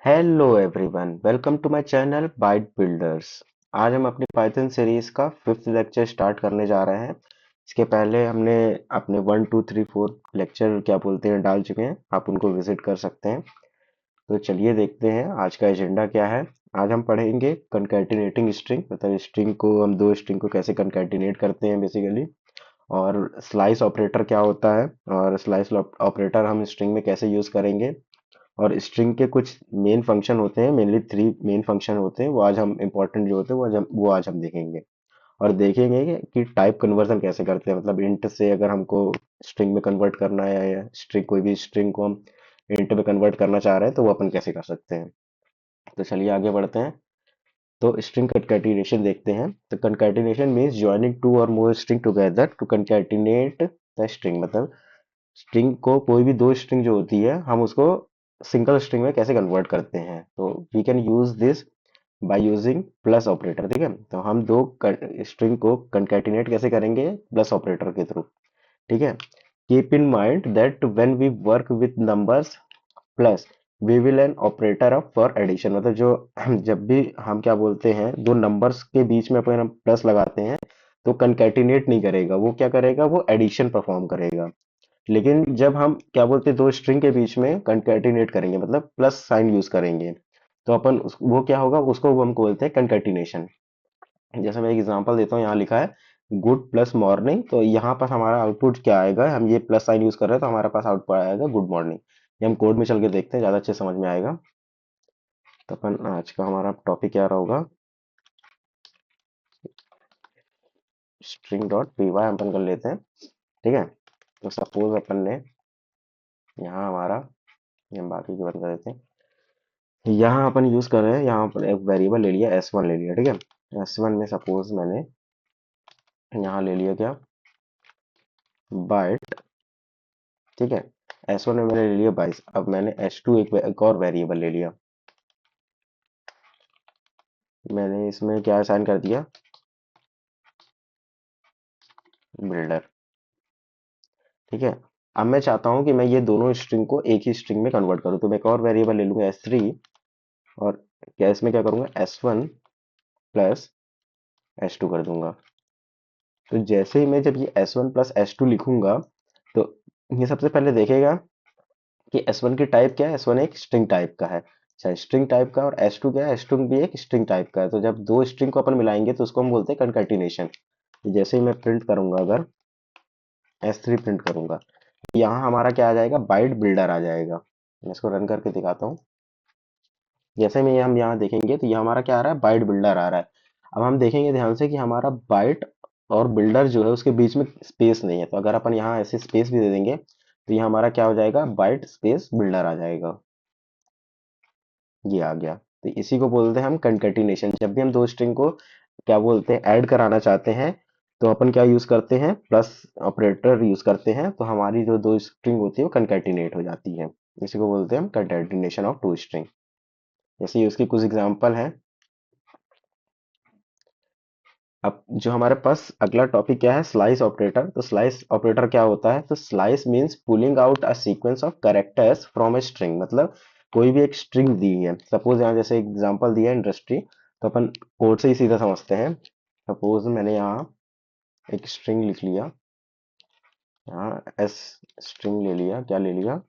Hello everyone, welcome to my channel Byte Builders. आज हम अपनी पाइथन सीरीज का फिफ्थ लेक्चर स्टार्ट करने जा रहे हैं। इसके पहले हमने अपने 1 2 3 4 लेक्चर क्या बोलते हैं डाल चुके हैं, आप उनको विजिट कर सकते हैं। तो चलिए देखते हैं आज का एजेंडा क्या है। आज हम पढ़ेंगे कंकैटिनेटिंग स्ट्रिंग, मतलब स्ट्रिंग को हम दो स्ट्रिंग को कैसे कंकैटिनेट करते हैं बेसिकली। और स्लाइस ऑपरेटर क्या होता है, और स्लाइस ऑपरेटर हम स्ट्रिंग में कैसे यूज करेंगे। और स्ट्रिंग के कुछ मेन फंक्शन होते हैं, मेनली 3 मेन फंक्शन होते हैं, वो आज हम इम्पोर्टेंट जो होते हैं वो आज हम देखेंगे। और देखेंगे कि टाइप कन्वर्जन कैसे करते हैं, मतलब इंट से अगर हमको स्ट्रिंग में कन्वर्ट करना है, या स्ट्रिंग कोई भी स्ट्रिंग को हम इंट में कन्वर्ट करना चाह रहे हैं तो वो अपन कैसे कर सकते हैं। तो चलिए आगे बढ़ते हैं। तो स्ट्रिंग कंकैटिनेशन देखते हैं। तो कंकैटिनेशन मीन्स ज्वाइनिंग टू और more string together to concatenate the string, मतलब स्ट्रिंग को, कोई भी दो स्ट्रिंग जो होती है हम उसको सिंगल स्ट्रिंग में कैसे कन्वर्ट करते हैं। तो we can use this by using plus operator. ठीक है, तो हम दो स्ट्रिंग को कंकैटिनेट कैसे करेंगे, प्लस ऑपरेटर के थ्रू। ठीक है, keep in mind that when we work with numbers plus we will an operator of for addition, मतलब जो जब भी हम क्या बोलते हैं दो नंबर्स के बीच में अपन हम प्लस लगाते हैं तो कंकैटिनेट नहीं करेगा, वो क्या करेगा, वो एडिशन परफॉर्म करेगा। लेकिन जब हम क्या बोलते हैं दो स्ट्रिंग के बीच में कंकैटिनेट करेंगे, मतलब प्लस साइन यूज करेंगे, तो वो क्या होगा, उसको वो हमको बोलते हैं कंकैटिनेशन। जैसे मैं एक एग्जांपल देता हूँ, यहाँ लिखा है गुड प्लस मॉर्निंग, तो यहाँ पर हमारा आउटपुट क्या आएगा, हम ये प्लस साइन यूज कर रहे हैं तो हमारे पास आउटपुट आएगा गुड मॉर्निंग। ये हम कोड में चल के देखते हैं, ज्यादा अच्छे समझ में आएगा। तो अपन आज का हमारा टॉपिक क्या रहा होगा, स्ट्रिंग डॉट पी वाई अपन कर लेते हैं। ठीक है, तो सपोज अपन ने यहाँ हमारा, ये हम बाकी की बात कर देते हैं। यहाँ अपन यूज कर रहे हैं, यहाँ पर एक वेरिएबल ले लिया, S1 ले लिया। ठीक है, S1 में सपोज मैंने यहाँ ले लिया क्या, बाइट। ठीक है, S1 में मैंने ले लिया 22। अब मैंने S2 एक और वेरिएबल ले लिया, मैंने इसमें क्या असाइन कर दिया, बिल्डर। ठीक है, अब मैं चाहता हूँ कि मैं ये दोनों स्ट्रिंग को एक ही स्ट्रिंग में कन्वर्ट करूँ, तो मैं एक और वेरिएबल ले लूंगा S3। और क्या इसमें क्या करूंगा, S1 प्लस S2 कर दूंगा। तो जैसे ही मैं जब ये S1 प्लस S2 लिखूंगा, तो ये सबसे पहले देखेगा कि S1 की टाइप क्या है, S1 एक स्ट्रिंग टाइप का है। अच्छा, स्ट्रिंग टाइप का, और S2 क्या है, S2 भी एक स्ट्रिंग टाइप का है। तो जब दो स्ट्रिंग को अपन मिलाएंगे तो उसको हम बोलते हैं कंकैटिनेशन। जैसे ही मैं प्रिंट करूंगा, अगर S3 प्रिंट करूंगा, यहाँ हमारा क्या आ जाएगा, बाइट बिल्डर आ जाएगा। मैं इसको रन करके दिखाता हूँ। जैसे में हम यहाँ देखेंगे तो ये हमारा क्या आ रहा है, बाइट बिल्डर आ रहा है। अब हम देखेंगे ध्यान से कि हमारा बाइट और बिल्डर जो है उसके बीच में स्पेस नहीं है, तो अगर अपन यहाँ ऐसे स्पेस भी दे देंगे तो ये हमारा क्या हो जाएगा, बाइट स्पेस बिल्डर आ जाएगा। ये आ गया। तो इसी को बोलते हैं हम कंकैटिनेशन। जब भी हम दो स्ट्रिंग को क्या बोलते हैं, ऐड कराना चाहते हैं, तो अपन क्या यूज करते हैं, प्लस ऑपरेटर यूज करते हैं, तो हमारी जो दो स्ट्रिंग होती है वो कंकैटिनेट हो जाती है। इसी को बोलते हैं हम कंकैटिनेशन ऑफ टू स्ट्रिंग। जैसे उसकी कुछ एग्जांपल है। अब जो हमारे पास अगला टॉपिक क्या है, स्लाइस ऑपरेटर। तो स्लाइस ऑपरेटर क्या होता है, तो slice means pulling out a sequence of characters from a string, मतलब कोई भी एक स्ट्रिंग दी है, सपोज यहाँ जैसे एग्जांपल दिया है इंडस्ट्री, तो अपन कोड से ही सीधा समझते हैं। सपोज मैंने यहाँ एक स्ट्रिंग लिख लिया, यहाँ एस स्ट्रिंग ले लिया, क्या ले लिया,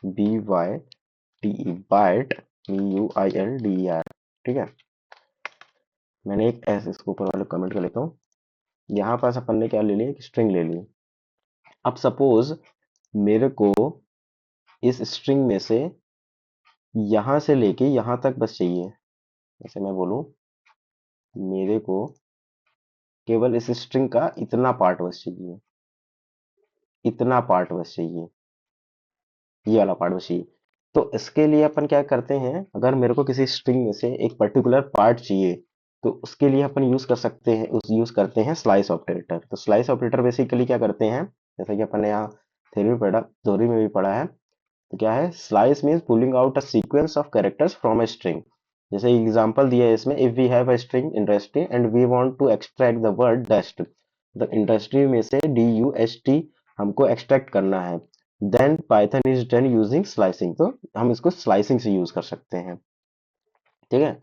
BYTE, बाइट, UILDER। ठीक है, मैंने एक एस, इसको ऊपर वाले कमेंट कर लेता हूँ। यहाँ पास अपन ने क्या ले लिया, एक स्ट्रिंग ले ली। अब सपोज मेरे को इस स्ट्रिंग में से यहां से लेके यहां तक बस चाहिए। जैसे मैं बोलूं, मेरे को केवल इस स्ट्रिंग का इतना पार्ट बस चाहिए, इतना पार्ट बस चाहिए, ये वाला पार्ट बस चाहिए। तो इसके लिए अपन क्या करते हैं, अगर मेरे को किसी स्ट्रिंग में से एक पर्टिकुलर पार्ट चाहिए, तो उसके लिए अपन यूज कर सकते हैं, उस यूज करते हैं स्लाइस ऑपरेटर। तो स्लाइस ऑपरेटर बेसिकली क्या करते हैं, जैसे कि अपन ने यहाँ थ्योरी में भी पढ़ा है। तो क्या है, slice means pulling out a sequence of characters from a string. जैसे एग्जांपल दिया है इसमें, if we have a string industry and we want to extract the word dust, the industry में से DUST हमको एक्सट्रैक्ट करना है। Then Python is done using slicing, तो हम इसको स्लाइसिंग से यूज कर सकते हैं। ठीक है,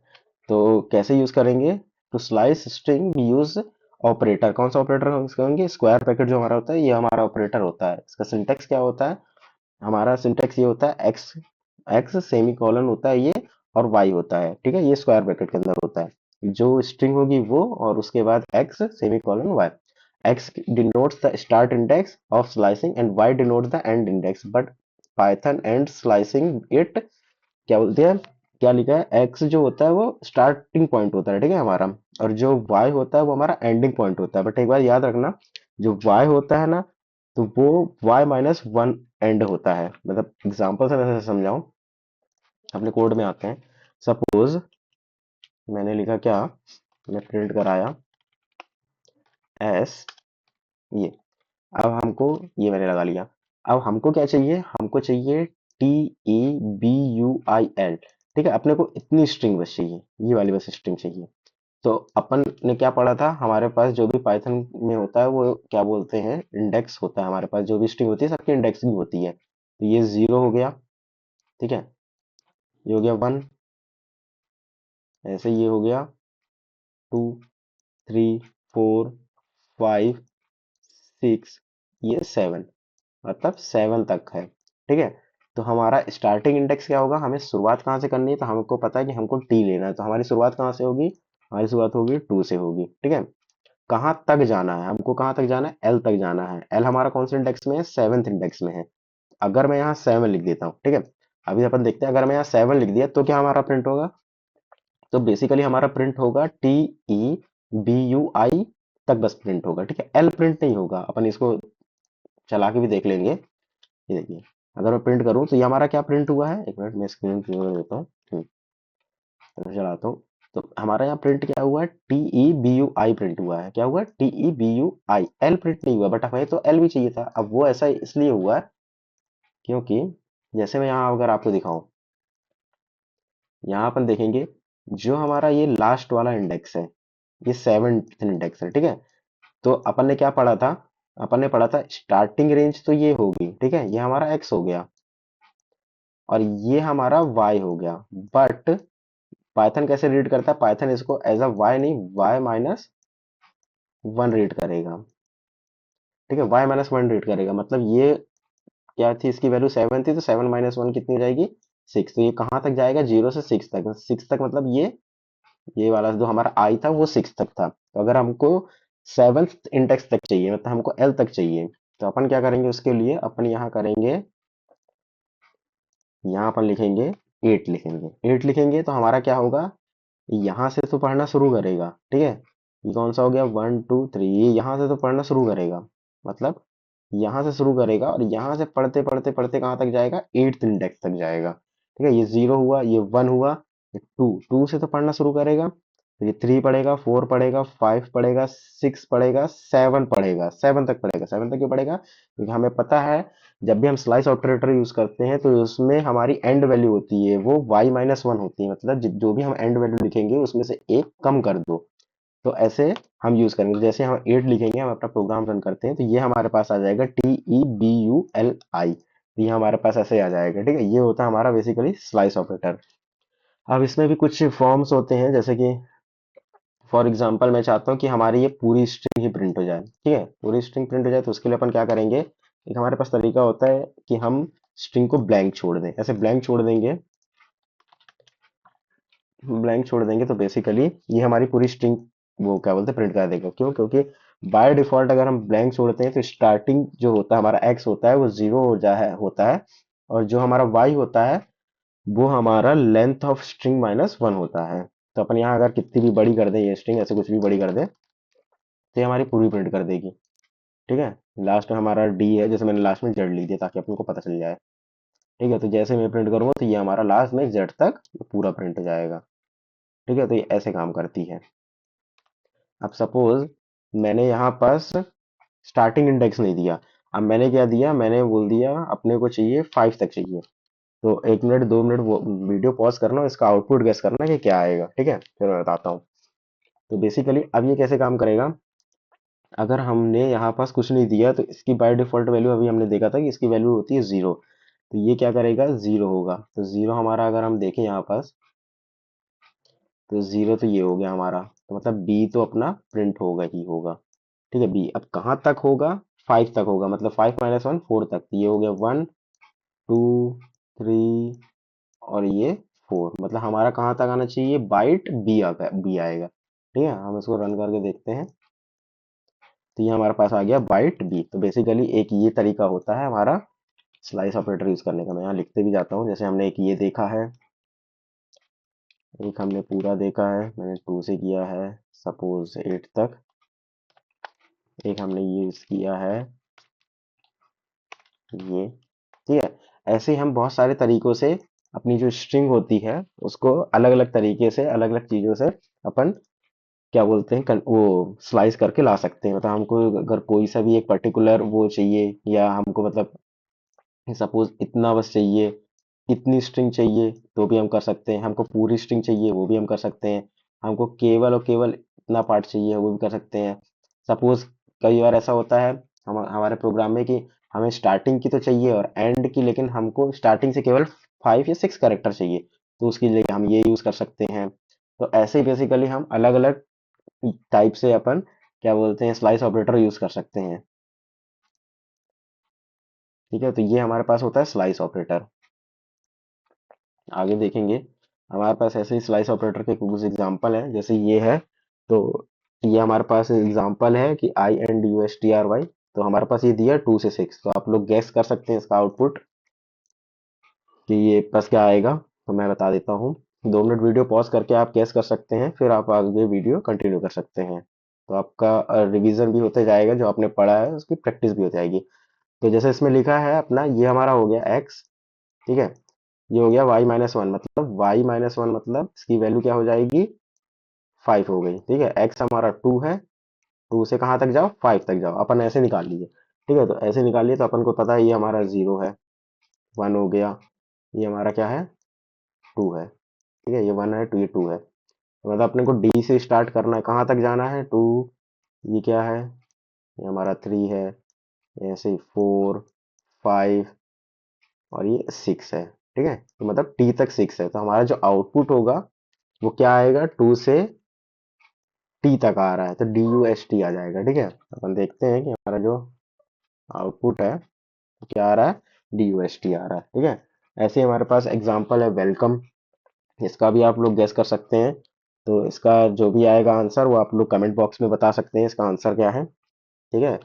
तो कैसे यूज करेंगे? To slice string we use operator. कौन सा ऑपरेटर यूज करेंगे? स्क्वायर ब्रैकेट जो हमारा होता है, ये हमारा ऑपरेटर होता है। इसका सिंटेक्स क्या होता है? हमारा सिंटेक्स ये होता है, एक्स एक्स सेमी कॉलन होता है ये, और वाई होता है। ठीक है, ये स्क्वायर ब्रैकेट के अंदर होता है। जो स्ट्रिंग होगी वो, और उसके बाद X semicolon Y. X denotes the start index of slicing and Y denotes the end index, but Python and slicing it, क्या बोलते हैं, क्या लिखा है, एक्स जो होता है वो स्टार्टिंग पॉइंट होता है, ठीक है हमारा, और जो वाई होता है वो हमारा एंडिंग पॉइंट होता है। बट एक बार याद रखना, जो वाई होता है ना, तो वो वाई माइनस वन एंड होता है। मतलब एग्जाम्पल से मैं समझाऊं, अपने कोड में आते हैं। सपोज मैंने लिखा क्या, मैं प्रिंट कराया एस, ये, अब हमको, ये मैंने लगा लिया। अब हमको क्या चाहिए? हमको चाहिए T E B U I L. ठीक है, अपने को इतनी स्ट्रिंग बस चाहिए, ये वाली बस स्ट्रिंग चाहिए। तो अपन ने क्या पढ़ा था, हमारे पास जो भी पाइथन में होता है वो क्या बोलते हैं, इंडेक्स होता है। हमारे पास जो भी स्ट्रिंग होती है सबकी इंडेक्सिंग होती है। तो ये जीरो हो गया, ठीक है, ये हो गया वन, ऐसे ये हो गया two, three, four, five, six, ये सेवन, मतलब सेवन तक है। ठीक है, तो हमारा स्टार्टिंग इंडेक्स क्या होगा? हमें शुरुआत कहाँ से करनी है? तो हमको पता है कि हमको टी लेना है, तो हमारी शुरुआत कहाँ से होगी? हमारी शुरुआत होगी टू से होगी। ठीक है, कहाँ तक जाना है? हमको कहाँ तक जाना है? एल तक जाना है। एल हमारा कौन से इंडेक्स में है? सेवंथ इंडेक्स में है। अगर मैं यहाँ सेवन लिख देता हूँ, ठीक है, अभी अपन देखते हैं, अगर मैं यहाँ सेवन लिख दिया तो क्या हमारा प्रिंट होगा? तो बेसिकली हमारा प्रिंट होगा टी ई बी यू आई तक बस प्रिंट होगा। ठीक है, एल प्रिंट नहीं होगा। अपन इसको चला के भी देख लेंगे। ये देखिए, अगर मैं प्रिंट करूं तो ये हमारा क्या प्रिंट हुआ है? एक मिनट मैं स्क्रीन क्लियर कर देता हूँ। तो चलाता हूँ। तो हमारा यहाँ प्रिंट क्या हुआ है? T E B U I print हुआ है। क्या हुआ? T E B U I. L print नहीं हुआ, बट हमें तो एल भी चाहिए था। अब वो ऐसा इसलिए हुआ है क्योंकि, जैसे मैं यहाँ अगर आपको दिखाऊं, यहाँ अपन देखेंगे, जो हमारा ये लास्ट वाला इंडेक्स है, ये सेवंथ इंडेक्स है। ठीक है, तो अपन ने क्या पढ़ा था? अपन ने पढ़ा था स्टार्टिंग रेंज तो ये होगी, ठीक है, ये हमारा एक्स हो गया, और ये हमारा वाई हो गया। बट पाइथन कैसे रीड करता है? पाइथन इसको एज अ वाई नहीं, वाई माइनस वन रीड करेगा। ठीक है, वाई माइनस वन रीड करेगा। मतलब ये क्या थी, इसकी वैल्यू सेवन थी, तो सेवन माइनस वन कितनी हो जाएगी? सिक्स। तो ये कहाँ तक जाएगा? जीरो से सिक्स तक। सिक्स तक मतलब ये वाला जो हमारा आई था वो सिक्स तक था। तो अगर हमको सेवन्थ इंडेक्स तक चाहिए, मतलब हमको एल तक चाहिए, तो अपन क्या करेंगे? उसके लिए अपन यहाँ करेंगे, यहाँ अपन लिखेंगे एट, लिखेंगे एट, लिखेंगे तो हमारा क्या होगा? यहाँ से तो पढ़ना शुरू करेगा। ठीक है, ये कौन सा हो गया? वन टू थ्री, ये यहाँ से तो पढ़ना शुरू करेगा। मतलब यहाँ से शुरू करेगा, और यहाँ से पढ़ते पढ़ते पढ़ते कहाँ तक जाएगा? एट्थ इंडेक्स तक जाएगा। ठीक है, ये जीरो हुआ, ये वन हुआ, ये टू, टू से तो पढ़ना शुरू करेगा, फिर ये थ्री पढ़ेगा, फोर पढ़ेगा, फाइव पढ़ेगा, सिक्स पढ़ेगा, सेवन पढ़ेगा। सेवन तक पढ़ेगा। सेवन तक क्यों पढ़ेगा? क्योंकि हमें पता है, जब भी हम स्लाइस ऑपरेटर यूज करते हैं तो उसमें हमारी एंड वैल्यू होती है वो y माइनस वन होती है। मतलब जो भी हम एंड वैल्यू लिखेंगे उसमें से एक कम कर दो। तो ऐसे हम यूज करेंगे। जैसे हम एट लिखेंगे, हम अपना प्रोग्राम रन करते हैं, तो ये हमारे पास आ जाएगा T E B U L I. तो ये हमारे पास ऐसे आ जाएगा। ठीक है, ये होता है हमारा बेसिकली स्लाइस ऑपरेटर। अब इसमें भी कुछ फॉर्म्स होते हैं, जैसे कि फॉर एग्जांपल मैं चाहता हूँ कि हमारी ये पूरी स्ट्रिंग ही प्रिंट हो जाए। ठीक है, पूरी स्ट्रिंग प्रिंट हो जाए, तो उसके लिए अपन क्या करेंगे? एक हमारे पास तरीका होता है कि हम स्ट्रिंग को ब्लैंक छोड़ दें। ऐसे ब्लैंक छोड़ देंगे, ब्लैंक छोड़ देंगे तो बेसिकली ये हमारी पूरी स्ट्रिंग, वो क्या बोलते हैं, प्रिंट कर देगा। क्यों? क्योंकि बाय डिफॉल्ट अगर हम ब्लैंक छोड़ते हैं तो स्टार्टिंग जो होता है हमारा एक्स होता है वो जीरो हो जा है होता है, और जो हमारा वाई होता है वो हमारा length of string minus one होता है। तो अपन यहाँ अगर कितनी भी बड़ी कर दें ये स्ट्रिंग, ऐसे कुछ भी बड़ी कर दें, तो ये हमारी पूरी प्रिंट कर देगी। ठीक है, लास्ट में हमारा डी है, जैसे मैंने लास्ट में जेड लिख दिया ताकि अपन को पता चल जाए। ठीक है, तो जैसे मैं प्रिंट करूंगा तो ये हमारा लास्ट में जेड तक पूरा प्रिंट हो जाएगा। ठीक है, तो ये ऐसे काम करती है। अब सपोज मैंने यहाँ पास स्टार्टिंग इंडेक्स नहीं दिया। अब मैंने क्या दिया? मैंने बोल दिया अपने को चाहिए फाइव तक चाहिए। तो एक मिनट, दो मिनट वो वीडियो पॉज करना और इसका आउटपुट गेस करना कि क्या आएगा। ठीक है, फिर मैं बताता हूँ। तो बेसिकली अब ये कैसे काम करेगा? अगर हमने यहाँ पास कुछ नहीं दिया तो इसकी बाय डिफॉल्ट वैल्यू अभी हमने देखा था कि इसकी वैल्यू होती है 0। तो ये क्या करेगा, 0 होगा। तो 0 हमारा अगर हम देखें यहाँ पास, तो 0 तो ये हो गया हमारा। तो मतलब बी तो अपना प्रिंट होगा ही होगा। ठीक है, बी अब कहाँ तक होगा, 5 तक होगा। मतलब 5 - 1 4 तक। तो ये हो गया 1 2 3 और ये 4। मतलब हमारा कहाँ तक आना चाहिए, बाइट बी आएगा, बी आएगा। ठीक है, हम इसको रन करके देखते हैं। तो ये हमारे पास आ गया बाइट बी। तो बेसिकली एक ये तरीका होता है हमारा स्लाइस ऑपरेटर यूज करने का। मैं यहाँ लिखते भी जाता हूँ। जैसे हमने एक ये देखा है, एक हमने पूरा देखा है, मैंने 2 से किया है सपोज 8 तक। एक हमने ये यूज किया है ये। ठीक है, ऐसे ही हम बहुत सारे तरीकों से अपनी जो स्ट्रिंग होती है उसको अलग अलग तरीके से, अलग अलग चीजों से अपन क्या बोलते हैं, वो स्लाइस करके ला सकते हैं। मतलब हमको अगर कोई सा भी एक पर्टिकुलर वो चाहिए, या हमको मतलब सपोज इतना बस चाहिए, इतनी स्ट्रिंग चाहिए, तो भी हम कर सकते हैं। हमको पूरी स्ट्रिंग चाहिए, वो भी हम कर सकते हैं। हमको केवल और केवल इतना पार्ट चाहिए, वो भी कर सकते हैं। सपोज कई बार ऐसा होता है हम हमारे प्रोग्राम में कि हमें स्टार्टिंग की तो चाहिए और एंड की, लेकिन हमको स्टार्टिंग से केवल 5 या 6 कैरेक्टर चाहिए। तो उसके लिए हम ये यूज कर सकते हैं। तो ऐसे ही बेसिकली हम अलग अलग टाइप से अपन क्या बोलते हैं, स्लाइस ऑपरेटर यूज कर सकते हैं। ठीक है, तो ये हमारे पास होता है स्लाइस ऑपरेटर। आगे देखेंगे हमारे पास ऐसे ही स्लाइस ऑपरेटर के कुछ एग्जांपल है। जैसे ये है, तो ये हमारे पास एग्जांपल है कि INDUSTRY। तो हमारे पास ये दिया 2 से 6। तो आप लोग गैस कर सकते हैं इसका आउटपुट कि ये प्लस क्या आएगा। तो मैं बता देता हूँ। 2 मिनट वीडियो पॉज करके आप गैस कर सकते हैं, फिर आप आगे वीडियो कंटिन्यू कर सकते हैं। तो आपका रिवीजन भी होते जाएगा, जो आपने पढ़ा है उसकी प्रैक्टिस भी हो जाएगी। तो जैसे इसमें लिखा है अपना, ये हमारा हो गया एक्स। ठीक है, ये हो गया y - 1। मतलब y - 1 मतलब इसकी वैल्यू क्या हो जाएगी, 5 हो गई। ठीक है, x हमारा 2 है। 2 से कहाँ तक जाओ, 5 तक जाओ। अपन ऐसे निकाल लिए। ठीक है, तो ऐसे निकाल लिए तो अपन को पता है ये हमारा 0 है। 1 हो गया, ये हमारा क्या है, 2 है। ठीक है, ये 1 है, 2 ये 2 है। तो मतलब अपने को डी से स्टार्ट करना है, कहाँ तक जाना है, 2। ये क्या है, ये हमारा 3 है। ऐसे ही 4 5 और ये 6 है। ठीक है, तो मतलब टी तक 6 है। तो हमारा जो आउटपुट होगा वो क्या आएगा, 2 से टी तक आ रहा है, तो DUST आ जाएगा। ठीक है, अपन देखते हैं कि हमारा जो आउटपुट है वो क्या आ रहा है, DUST आ रहा है। ठीक है, ऐसे ही हमारे पास एग्जांपल है वेलकम। इसका भी आप लोग गेस कर सकते हैं। तो इसका जो भी आएगा आंसर, वो आप लोग कमेंट बॉक्स में बता सकते हैं इसका आंसर क्या है। ठीक है,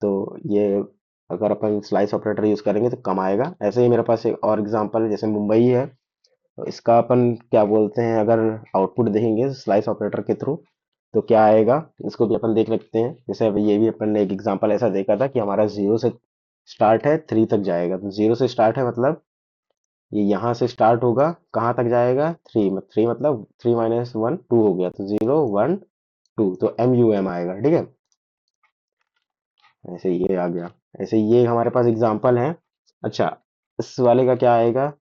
तो ये अगर अपन स्लाइस ऑपरेटर यूज करेंगे तो कम आएगा। ऐसे ही मेरे पास एक और एग्जांपल है, जैसे मुंबई है। तो इसका अपन क्या बोलते हैं, अगर आउटपुट देखेंगे स्लाइस ऑपरेटर के थ्रू तो क्या आएगा, इसको भी अपन देख लेते हैं। जैसे अभी ये भी अपन ने एक एग्जांपल ऐसा देखा था कि हमारा 0 से स्टार्ट है, 3 तक जाएगा। तो 0 से स्टार्ट है मतलब ये यहाँ से स्टार्ट होगा, कहाँ तक जाएगा, 3 मतलब 3 - 1 2 हो गया। तो 0 1 2, तो MUM आएगा। ठीक है, ऐसे ये आ गया। ऐसे ये हमारे पास एग्जांपल है। अच्छा, इस वाले का क्या आएगा,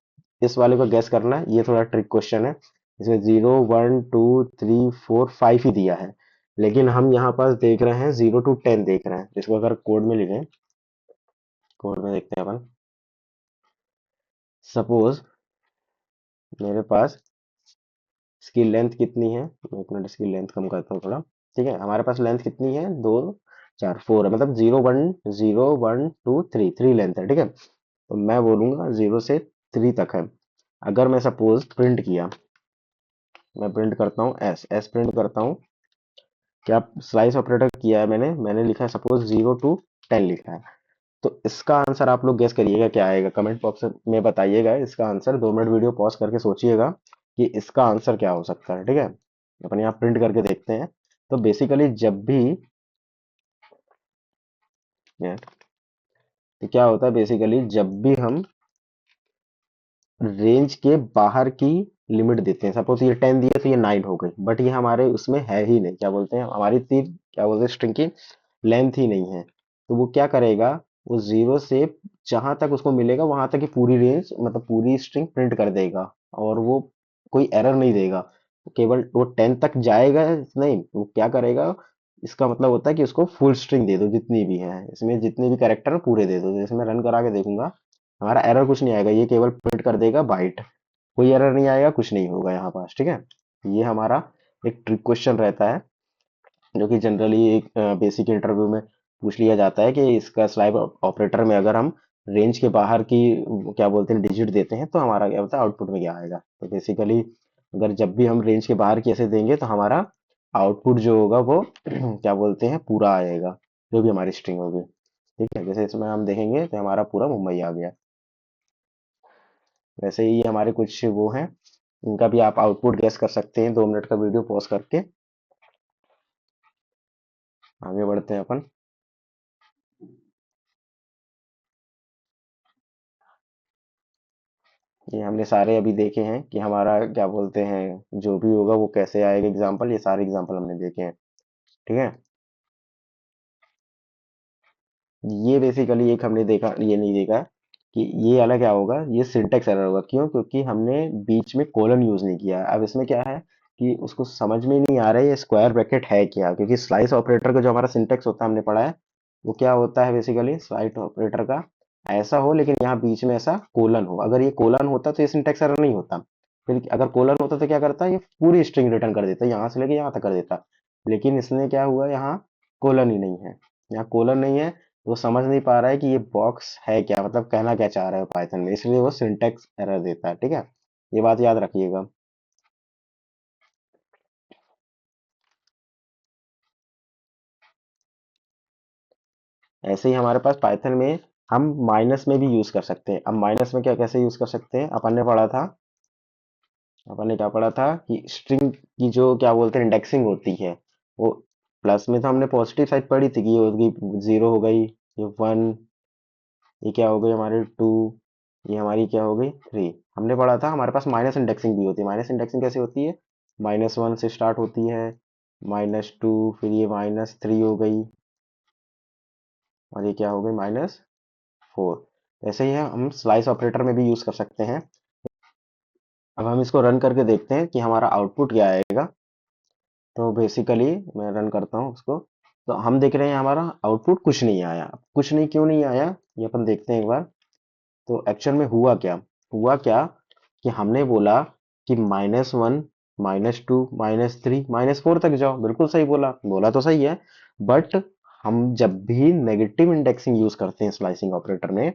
इस वाले को गैस करना है। ये थोड़ा ट्रिक क्वेश्चन है। इसमें 0 1 2 3 4 5 ही दिया है, लेकिन हम यहाँ पास देख रहे हैं 0 to 10 देख रहे हैं। इसको अगर कोड में लिखें, कोड में देखते हैं अपन। सपोज मेरे पास इसकी लेंथ कितनी है, एक मिनट इसकी लेंथ कम करता हूँ थोड़ा। ठीक है, हमारे पास लेंथ कितनी है, 2 4 4 है। मतलब 0 1 0 1 2 3 लेंथ है। ठीक है, तो मैं बोलूंगा 0 से 3 तक है। अगर मैं सपोज प्रिंट किया, मैं प्रिंट करता हूँ एस एस प्रिंट करता हूँ। क्या स्लाइस ऑपरेटर किया है, मैंने लिखा है सपोज 0 to 10 लिखा है। तो इसका आंसर आप लोग गेस करिएगा क्या आएगा, कमेंट बॉक्स में बताइएगा इसका आंसर। 2 मिनट वीडियो पॉज करके सोचिएगा कि इसका आंसर क्या हो सकता है। ठीक है, अपन यहाँ प्रिंट करके देखते हैं। तो बेसिकली जब भी तो क्या होता है, बेसिकली जब भी हम रेंज के बाहर की लिमिट देते हैं, सपोज ये 10 दिया तो ये 9 हो गई, बट ये हमारे उसमें है ही नहीं, क्या बोलते हैं, हमारी तीन क्या बोलते हैं, स्ट्रिंग की लेंथ ही नहीं है। तो वो क्या करेगा, वो 0 से जहां तक उसको मिलेगा वहां तक की पूरी रेंज, मतलब पूरी स्ट्रिंग प्रिंट कर देगा। और वो कोई एरर नहीं देगा, केवल वो 10 तक जाएगा नहीं, वो क्या करेगा, इसका मतलब होता है कि उसको फुल स्ट्रिंग दे दो, जितनी भी है इसमें, जितने भी कैरेक्टर है पूरे दे दो। जैसे मैं रन करा के देखूंगा, हमारा एरर कुछ नहीं आएगा, ये केवल प्रिंट कर देगा बाइट, कोई एरर नहीं आएगा, कुछ नहीं होगा यहाँ पास। ठीक है, ये हमारा एक ट्रिक क्वेश्चन रहता है, जो कि जनरली एक बेसिक इंटरव्यू में पूछ लिया जाता है, कि इसका स्लाइड ऑपरेटर में अगर हम रेंज के बाहर की क्या बोलते हैं डिजिट देते हैं, तो हमारा क्या होता है, आउटपुट में क्या आएगा। तो बेसिकली अगर जब भी हम रेंज के बाहर की ऐसे देंगे, तो हमारा आउटपुट जो होगा वो क्या बोलते हैं पूरा आएगा, जो भी हमारी स्ट्रिंग होगी। ठीक है, जैसे इसमें हम देखेंगे तो हमारा पूरा मुंबई आ गया। वैसे ही हमारे कुछ वो हैं, इनका भी आप आउटपुट गेस कर सकते हैं, 2 मिनट का वीडियो पॉज करके। आगे बढ़ते हैं अपन। ये हमने सारे अभी देखे हैं कि हमारा क्या बोलते हैं जो भी होगा वो कैसे आएगा एग्जाम्पल, ये सारे एग्जाम्पल हमने देखे हैं। ठीक है, ये बेसिकली एक हमने देखा, ये नहीं देखा कि ये वाला क्या होगा, ये सिंटेक्स एरर होगा। क्यों? क्योंकि हमने बीच में कोलन यूज नहीं किया। अब इसमें क्या है कि उसको समझ में नहीं आ रहा है ये स्क्वायर ब्रैकेट है क्या, क्योंकि स्लाइस ऑपरेटर का जो हमारा सिंटेक्स होता है हमने पढ़ा है, वो क्या होता है बेसिकली स्लाइस ऑपरेटर का, ऐसा हो लेकिन यहाँ बीच में ऐसा कोलन हो। अगर ये कोलन होता तो ये सिंटेक्स एरर नहीं होता। फिर अगर कोलन होता तो क्या करता, ये पूरी स्ट्रिंग रिटर्न कर देता, यहाँ से लेके यहाँ तक कर देता। लेकिन इसने क्या हुआ, यहाँ कोलन ही नहीं है, यहाँ कोलन नहीं है। वो समझ नहीं पा रहा है कि ये बॉक्स है क्या, मतलब कहना क्या चाह रहा है पाइथन में, इसलिए वो सिंटेक्स एरर देता है। ठीक है, ये बात याद रखिएगा। ऐसे ही हमारे पास पाइथन में हम माइनस में भी यूज कर सकते हैं। अब माइनस में क्या कैसे यूज कर सकते हैं, अपन ने पढ़ा था, अपन ने क्या पढ़ा था कि स्ट्रिंग की जो क्या बोलते हैं इंडेक्सिंग होती है, वो प्लस में तो हमने पॉजिटिव साइड पढ़ी थी कि ये होगी 0 हो गई, ये 1, ये क्या हो गई हमारी 2, ये हमारी क्या हो गई 3। हमने पढ़ा था हमारे पास माइनस इंडेक्सिंग भी होती है। माइनस इंडेक्सिंग कैसे होती है, -1 से स्टार्ट होती है, -2, फिर ये -3 हो गई, और ये क्या हो गई -4। ऐसे ही है, हम स्लाइस ऑपरेटर में भी यूज कर सकते हैं। अब हम इसको रन करके देखते हैं कि हमारा आउटपुट क्या आएगा। तो बेसिकली मैं रन करता हूँ उसको, तो हम देख रहे हैं हमारा आउटपुट कुछ नहीं आया। कुछ नहीं क्यों नहीं आया, ये अपन देखते हैं एक बार। तो एक्चुअल में हुआ क्या कि हमने बोला कि -1, -2, -3, -4 तक जाओ, बिल्कुल सही बोला, बोला तो सही है। बट हम जब भी नेगेटिव इंडेक्सिंग यूज करते हैं स्लाइसिंग ऑपरेटर में,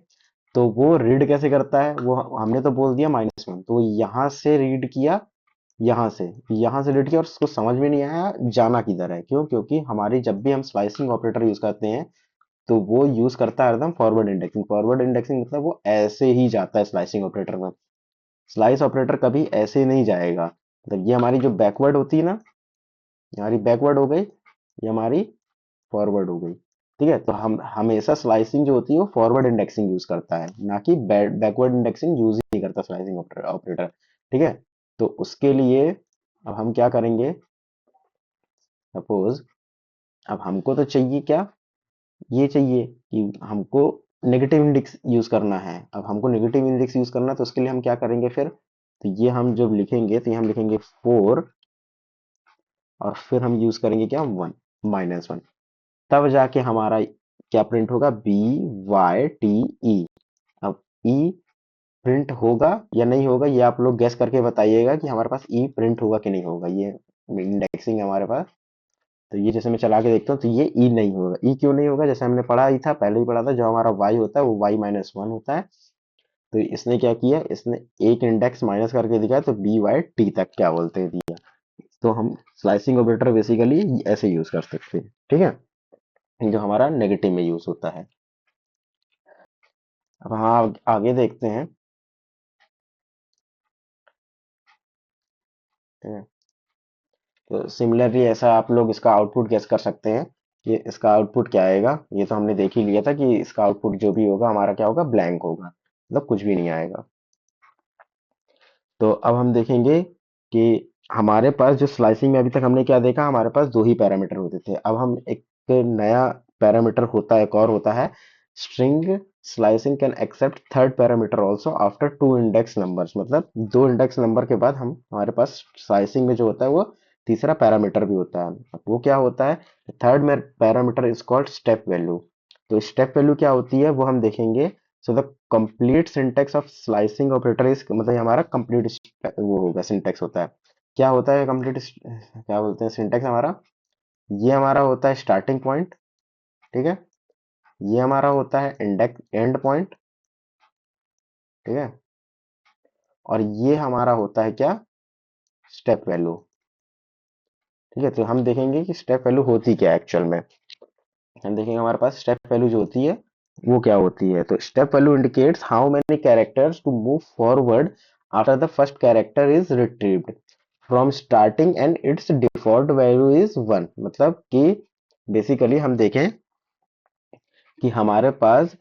तो वो रीड कैसे करता है, वो हमने तो बोल दिया -1, तो यहाँ से रीड किया, यहाँ से रीड किया, और उसको समझ में नहीं आया जाना किधर है। क्यों? क्योंकि हमारी जब भी हम स्लाइसिंग ऑपरेटर यूज करते हैं, तो वो यूज करता है एकदम फॉरवर्ड इंडेक्सिंग। फॉरवर्ड इंडेक्सिंग मतलब वो ऐसे ही जाता है स्लाइसिंग ऑपरेटर में, स्लाइस ऑपरेटर कभी ऐसे नहीं जाएगा। मतलब ये हमारी जो बैकवर्ड होती है ना, ये हमारी बैकवर्ड हो गई, ये हमारी फॉरवर्ड हो गई। ठीक है, तो हम हमेशा स्लाइसिंग जो होती है वो फॉरवर्ड इंडेक्सिंग यूज करता है, ना कि बैकवर्ड इंडेक्सिंग यूज ही नहीं करता स्लाइसिंग ऑपरेटर। ठीक है, तो उसके लिए अब हम क्या करेंगे, सपोज अब हमको तो चाहिए क्या, ये चाहिए कि हमको नेगेटिव इंडेक्स यूज करना है। अब हमको नेगेटिव इंडेक्स यूज करना है, तो उसके लिए हम क्या करेंगे फिर, तो ये हम जब लिखेंगे तो ये हम लिखेंगे 4, और फिर हम यूज करेंगे क्या 1, -1। तब जाके हमारा क्या प्रिंट होगा, BYTE। अब ई प्रिंट होगा या नहीं होगा, ये आप लोग गैस करके बताइएगा कि हमारे पास ई प्रिंट होगा कि नहीं होगा। ये इंडेक्सिंग है हमारे पास, तो ये जैसे मैं चला के देखता हूँ, तो ये ई नहीं होगा। ई क्यों नहीं होगा, जैसे हमने पढ़ा ही था, पहले ही पढ़ा था, जो हमारा वाई होता है वो y-1 होता है। तो इसने क्या किया, इसने एक इंडेक्स माइनस करके दिखाया, तो BYT तक क्या बोलते हैं दिया। तो हम स्लाइसिंग ऑपरेटर बेसिकली ऐसे यूज कर सकते हैं। ठीक है, जो हमारा नेगेटिव में यूज होता है। अब हाँ, आगे देखते हैं। ठीक है, तो सिमिलरली ऐसा आप लोग इसका आउटपुट गेस कर सकते हैं कि इसका आउटपुट क्या आएगा। ये तो हमने देख ही लिया था कि इसका आउटपुट जो भी होगा हमारा क्या होगा, ब्लैंक होगा, मतलब कुछ भी नहीं आएगा। तो अब हम देखेंगे कि हमारे पास जो स्लाइसिंग में अभी तक हमने क्या देखा, हमारे पास 2 ही पैरामीटर होते थे। अब हम एक नया पैरामीटर होता है, एक और होता है string slicing can accept third parameter also after 2 index numbers. मतलब 2 इंडेक्स नंबर के बाद हम हमारे पास स्लाइसिंग में जो होता है वो तीसरा पैरामीटर भी होता है। अब वो क्या होता है? थर्ड में parameter is called step value. तो स्टेप वैल्यू क्या होती है वो हम देखेंगे। So the complete syntax of slicing operator is, मतलब ये हमारा कंप्लीट वो होगा, सिंटेक्स होता है। क्या होता है कंप्लीट, क्या बोलते हैं सिंटेक्स हमारा? ये हमारा होता है स्टार्टिंग पॉइंट, ठीक है। ये हमारा होता है इंडेक्स एंड पॉइंट, ठीक है। और ये हमारा होता है क्या? स्टेप वैल्यू, ठीक है। तो हम देखेंगे कि स्टेप वैल्यू होती क्या है एक्चुअल में। हम देखेंगे हमारे पास स्टेप वैल्यू जो होती है वो क्या होती है। तो step value indicates how many characters to move forward after the first character is retrieved from starting and its default value is 1। मतलब कि बेसिकली हम देखें कि हमारे पास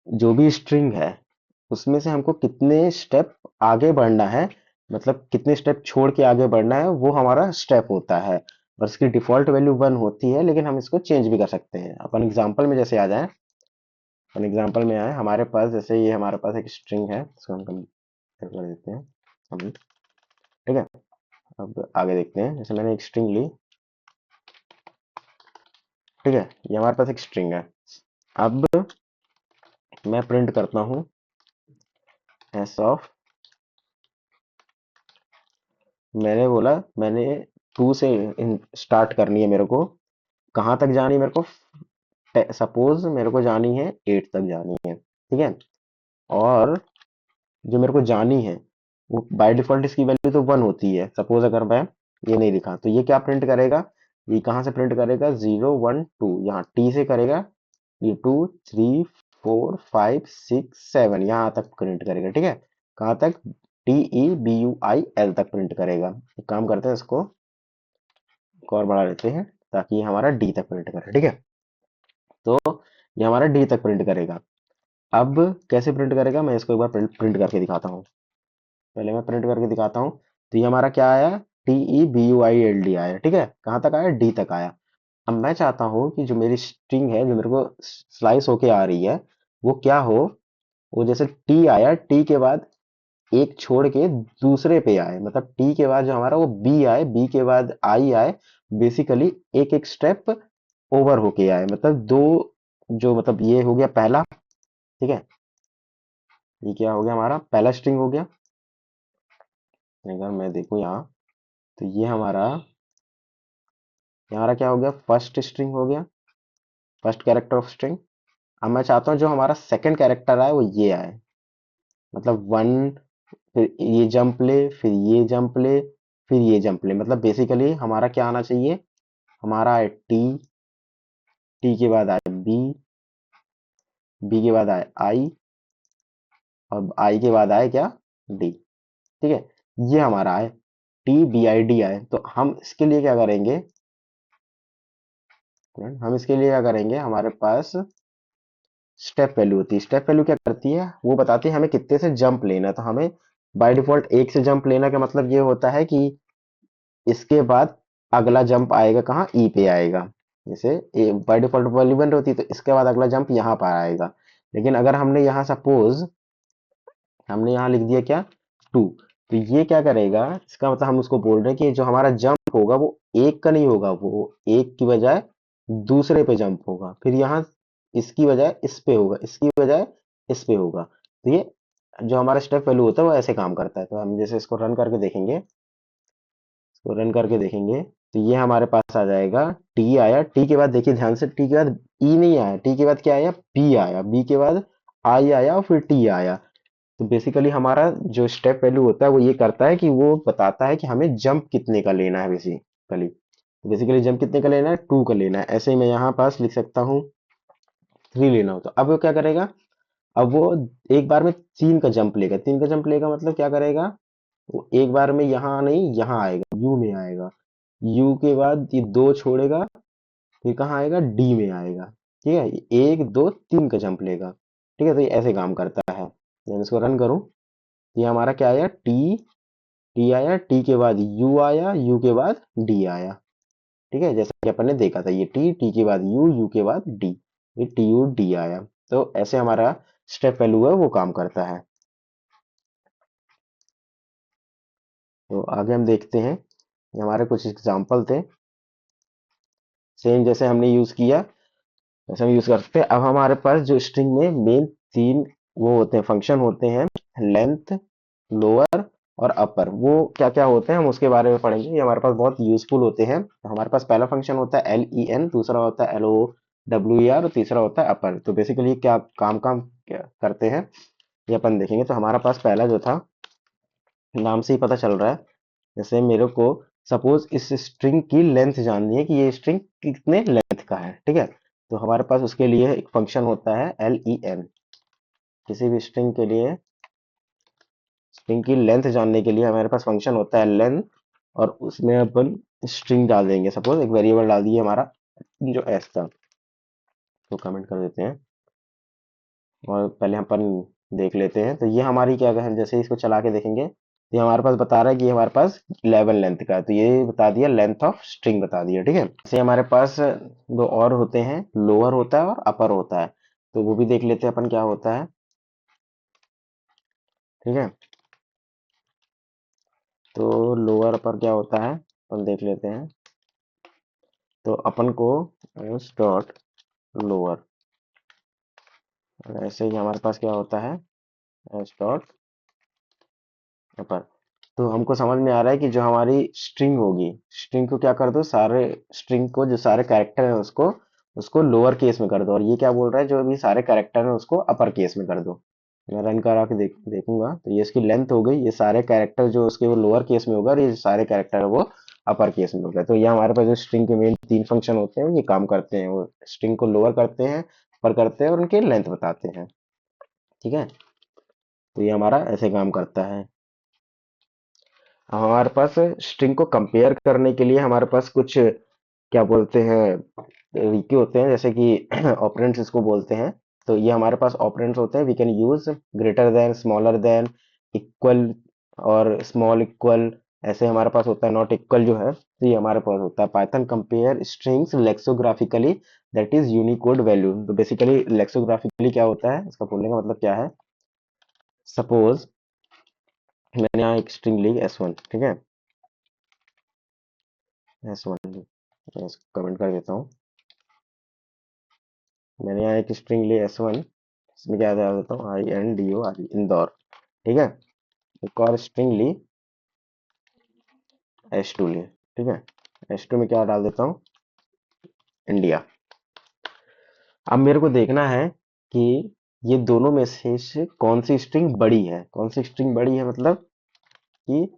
जो भी स्ट्रिंग है उसमें से हमको कितने स्टेप आगे बढ़ना है, मतलब कितने स्टेप छोड़ के आगे बढ़ना है, वो हमारा स्टेप होता है। और इसकी डिफॉल्ट वैल्यू 1 होती है, लेकिन हम इसको चेंज भी कर सकते हैं। अपन एग्जांपल में जैसे आ जाए, अपन एग्जांपल में आए, हमारे पास जैसे ये हमारे पास एक स्ट्रिंग है, इसको हम कर देते हैं हम, ठीक है। अब आगे देखते हैं, जैसे मैंने एक स्ट्रिंग ली, ठीक है। ये हमारे पास एक स्ट्रिंग है। अब मैं प्रिंट करता हूँ एस ऑफ, मैंने बोला मैंने 2 से स्टार्ट करनी है मेरे को। कहाँ तक जानी है मेरे को? सपोज मेरे को जानी है 8 तक जानी है, ठीक है। और जो मेरे को जानी है वो बाय डिफॉल्ट इसकी वैल्यू तो 1 होती है। सपोज अगर मैं ये नहीं लिखा तो ये क्या प्रिंट करेगा? ये कहाँ से प्रिंट करेगा? 0 1 2, यहाँ टी से करेगा। ये 2 3 4 5 6 7 यहाँ तक प्रिंट करेगा, ठीक है। कहाँ तक? TEBUIL तक प्रिंट करेगा। एक काम करते हैं, इसको एक और बढ़ा लेते हैं ताकि ये हमारा डी तक प्रिंट करे, ठीक है। तो ये हमारा डी तक प्रिंट करेगा। अब कैसे प्रिंट करेगा मैं इसको एक बार प्रिंट करके दिखाता हूँ। पहले मैं प्रिंट करके दिखाता हूँ। तो ये हमारा क्या आया? TEBUILD आया, ठीक है। कहाँ तक आया? डी तक आया। अब मैं चाहता हूँ कि जो मेरी स्ट्रिंग है जो मेरे को स्लाइस होके आ रही है वो क्या हो? वो जैसे टी आया, टी के बाद एक छोड़ के दूसरे पे आए, मतलब टी के बाद जो हमारा वो बी आए, बी के बाद आई आए। बेसिकली एक एक स्टेप ओवर होके आए, मतलब दो, जो मतलब ये हो गया पहला, ठीक है। ये क्या हो गया? हमारा पहला स्ट्रिंग हो गया। अगर मैं देखूं यहाँ, तो ये हमारा क्या हो गया? फर्स्ट स्ट्रिंग हो गया, फर्स्ट कैरेक्टर ऑफ स्ट्रिंग। अब मैं चाहता हूँ जो हमारा सेकंड कैरेक्टर आए वो ये आए, मतलब 1, फिर ये जंप ले, फिर ये जंप ले, फिर ये जंप ले। मतलब बेसिकली हमारा क्या आना चाहिए? हमारा है टी, टी के बाद आए बी, बी के बाद आए आई, और आई के बाद आए क्या? डी, ठीक है। ये हमारा है TBID आए। तो हम इसके लिए क्या करेंगे? हम इसके लिए क्या करेंगे? हमारे पास स्टेप वैल्यू होती है। स्टेप वैल्यू क्या करती है? वो बताती है हमें कितने से जंप लेना है। तो हमें बाय डिफॉल्ट एक से जंप लेना का मतलब ये होता है कि इसके बाद अगला जंप आएगा कहाँ? ई पे आएगा। जैसे बाय डिफॉल्ट वैल्यू 1 होती है तो इसके बाद अगला जंप यहाँ पर आएगा। लेकिन अगर हमने यहाँ सपोज हमने यहाँ लिख दिया क्या? 2, तो ये क्या करेगा? इसका मतलब हम उसको बोल रहे हैं कि जो हमारा जंप होगा वो एक का नहीं होगा, वो एक की बजाय दूसरे पे जंप होगा। फिर यहाँ इसकी बजाय इस पे होगा, इसकी बजाय इस पे होगा। तो ये जो हमारा स्टेप वैल्यू होता है वो ऐसे काम करता है। तो हम जैसे इसको रन करके देखेंगे, इसको रन करके देखेंगे, तो ये हमारे पास आ जाएगा। टी आया, टी के बाद देखिए ध्यान से, टी के बाद ई नहीं आया, टी के बाद क्या आया? बी आया, बी के बाद आई आया, और फिर टी आया। तो बेसिकली हमारा जो स्टेप वैल्यू होता है वो ये करता है कि वो बताता है कि हमें जंप कितने का लेना है। बेसिकली बेसिकली जंप कितने का लेना है? 2 का लेना है। ऐसे ही मैं यहाँ पास लिख सकता हूँ 3 लेना हो। तो अब वो क्या करेगा? अब वो एक बार में 3 का जंप लेगा। 3 का जंप लेगा मतलब क्या करेगा? वो एक बार में यहाँ नहीं, यहाँ आएगा, यू में आएगा। यू के बाद ये 2 छोड़ेगा, फिर कहाँ आएगा? डी में आएगा, ठीक है। 1 2 3 का जंप लेगा, ठीक है। तो ये ऐसे काम करता है। मैं इसको रन करूँ, ये हमारा क्या आया? टी, टी आया, टी के बाद यू आया, यू के बाद डी आया, ठीक है। जैसा कि अपन ने देखा था, ये टी, टी के बाद यू, यू के बाद डी, ये टी यू डी आया। तो ऐसे हमारा स्टेप वैल्यू है वो काम करता है। तो आगे हम देखते हैं ये हमारे कुछ एग्जाम्पल थे, सेम जैसे हमने यूज किया वैसे हम यूज कर सकते हैं। अब हमारे पास जो स्ट्रिंग में मेन तीन वो होते हैं, फंक्शन होते हैं, लेंथ, लोअर और अपर। वो क्या क्या होते हैं हम उसके बारे में पढ़ेंगे, ये हमारे पास बहुत यूजफुल होते हैं। तो हमारे पास पहला फंक्शन होता है LEN, दूसरा होता है LOWER और तीसरा होता है अपर। तो बेसिकली क्या काम काम क्या करते हैं ये अपन देखेंगे। तो हमारा पास पहला जो था, नाम से ही पता चल रहा है, जैसे मेरे को सपोज इस स्ट्रिंग की लेंथ जाननी है कि ये स्ट्रिंग कितने लेंथ का है, ठीक है। तो हमारे पास उसके लिए एक फंक्शन होता है LEN। किसी भी स्ट्रिंग के लिए, स्ट्रिंग की लेंथ जानने के लिए हमारे पास फंक्शन होता है लेंथ, और उसमें अपन स्ट्रिंग डाल देंगे। सपोज एक वेरिएबल डाल दिए हमारा जो एस था, तो कमेंट कर देते हैं और पहले अपन देख लेते हैं। तो ये हमारी क्या है, जैसे इसको चला के देखेंगे तो ये हमारे पास बता रहा है कि ये हमारे पास 11 लेंथ का है। तो ये बता दिया, लेंथ ऑफ स्ट्रिंग बता दिया, ठीक है। जैसे हमारे पास दो और होते हैं, लोअर होता है और अपर होता है। तो वो भी देख लेते हैं अपन क्या होता है, ठीक है। तो लोअर अपर क्या होता है अपन देख लेते हैं। तो अपन को एस डॉट लोअर, ऐसे ही हमारे पास क्या होता है एस डॉट अपर। तो हमको समझ में आ रहा है कि जो हमारी स्ट्रिंग होगी, स्ट्रिंग को क्या कर दो, सारे स्ट्रिंग को जो सारे कैरेक्टर है उसको उसको लोअर केस में कर दो। और ये क्या बोल रहा है, जो भी सारे कैरेक्टर है उसको अपर केस में कर दो। मैं रन करा के देखूंगा तो ये इसकी लेंथ हो गई, ये सारे कैरेक्टर जो उसके वो लोअर केस में होगा और ये सारे कैरेक्टर है वो अपर केस में होगा। तो ये हमारे पास जो स्ट्रिंग के मेन तीन फंक्शन होते हैं ये काम करते हैं, वो स्ट्रिंग को लोअर करते हैं, अपर करते हैं और उनके लेंथ बताते हैं, ठीक है। तो ये हमारा ऐसे काम करता है। हमारे पास स्ट्रिंग को कंपेयर करने के लिए हमारे पास कुछ क्या बोलते हैं तरीके होते हैं, जैसे कि ऑपरेंड्स इसको बोलते हैं। तो ये हमारे पास ऑपरेंड्स होते हैं, we can use greater than, smaller than, equal और स्मॉल इक्वल। ऐसे हमारे पास होता है नॉट इक्वल जो है, तो ये हमारे पास होता है Python compare strings lexicographically, that is Unicode value. तो बेसिकली लेक्सोग्राफिकली क्या होता है, इसका बोलने का मतलब क्या है। सपोज मैंने यहाँ एक स्ट्रिंग ली S1, ठीक है, S1 मैं इसको कमेंट कर देता हूँ। मैंने यहाँ एक स्ट्रिंग ली S1, इसमें क्या डाल देता हूँ INDOR, इंदौर, ठीक है। एक और स्ट्रिंग ली S2 ली, ठीक है। S2 में क्या डाल देता हूँ, इंडिया। अब मेरे को देखना है कि ये दोनों में से कौन सी स्ट्रिंग बड़ी है। कौन सी स्ट्रिंग बड़ी है मतलब कि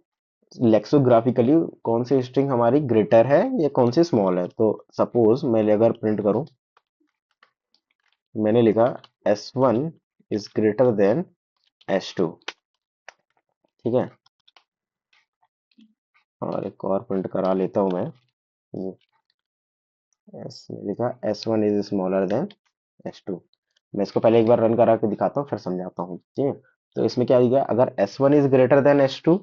लेक्सोग्राफिकली कौन सी स्ट्रिंग हमारी ग्रेटर है या कौन सी स्मॉल है। तो सपोज मैं अगर प्रिंट करूं, मैंने लिखा S1 is greater than S2, ठीक है। और एक और प्रिंट करा लेता हूं मैं, ये एस में लिखा S1 is smaller than S2। मैं इसको पहले एक बार रन करा के दिखाता हूँ फिर समझाता हूँ, ठीक है। तो इसमें क्या दिया, अगर S1 is greater than S2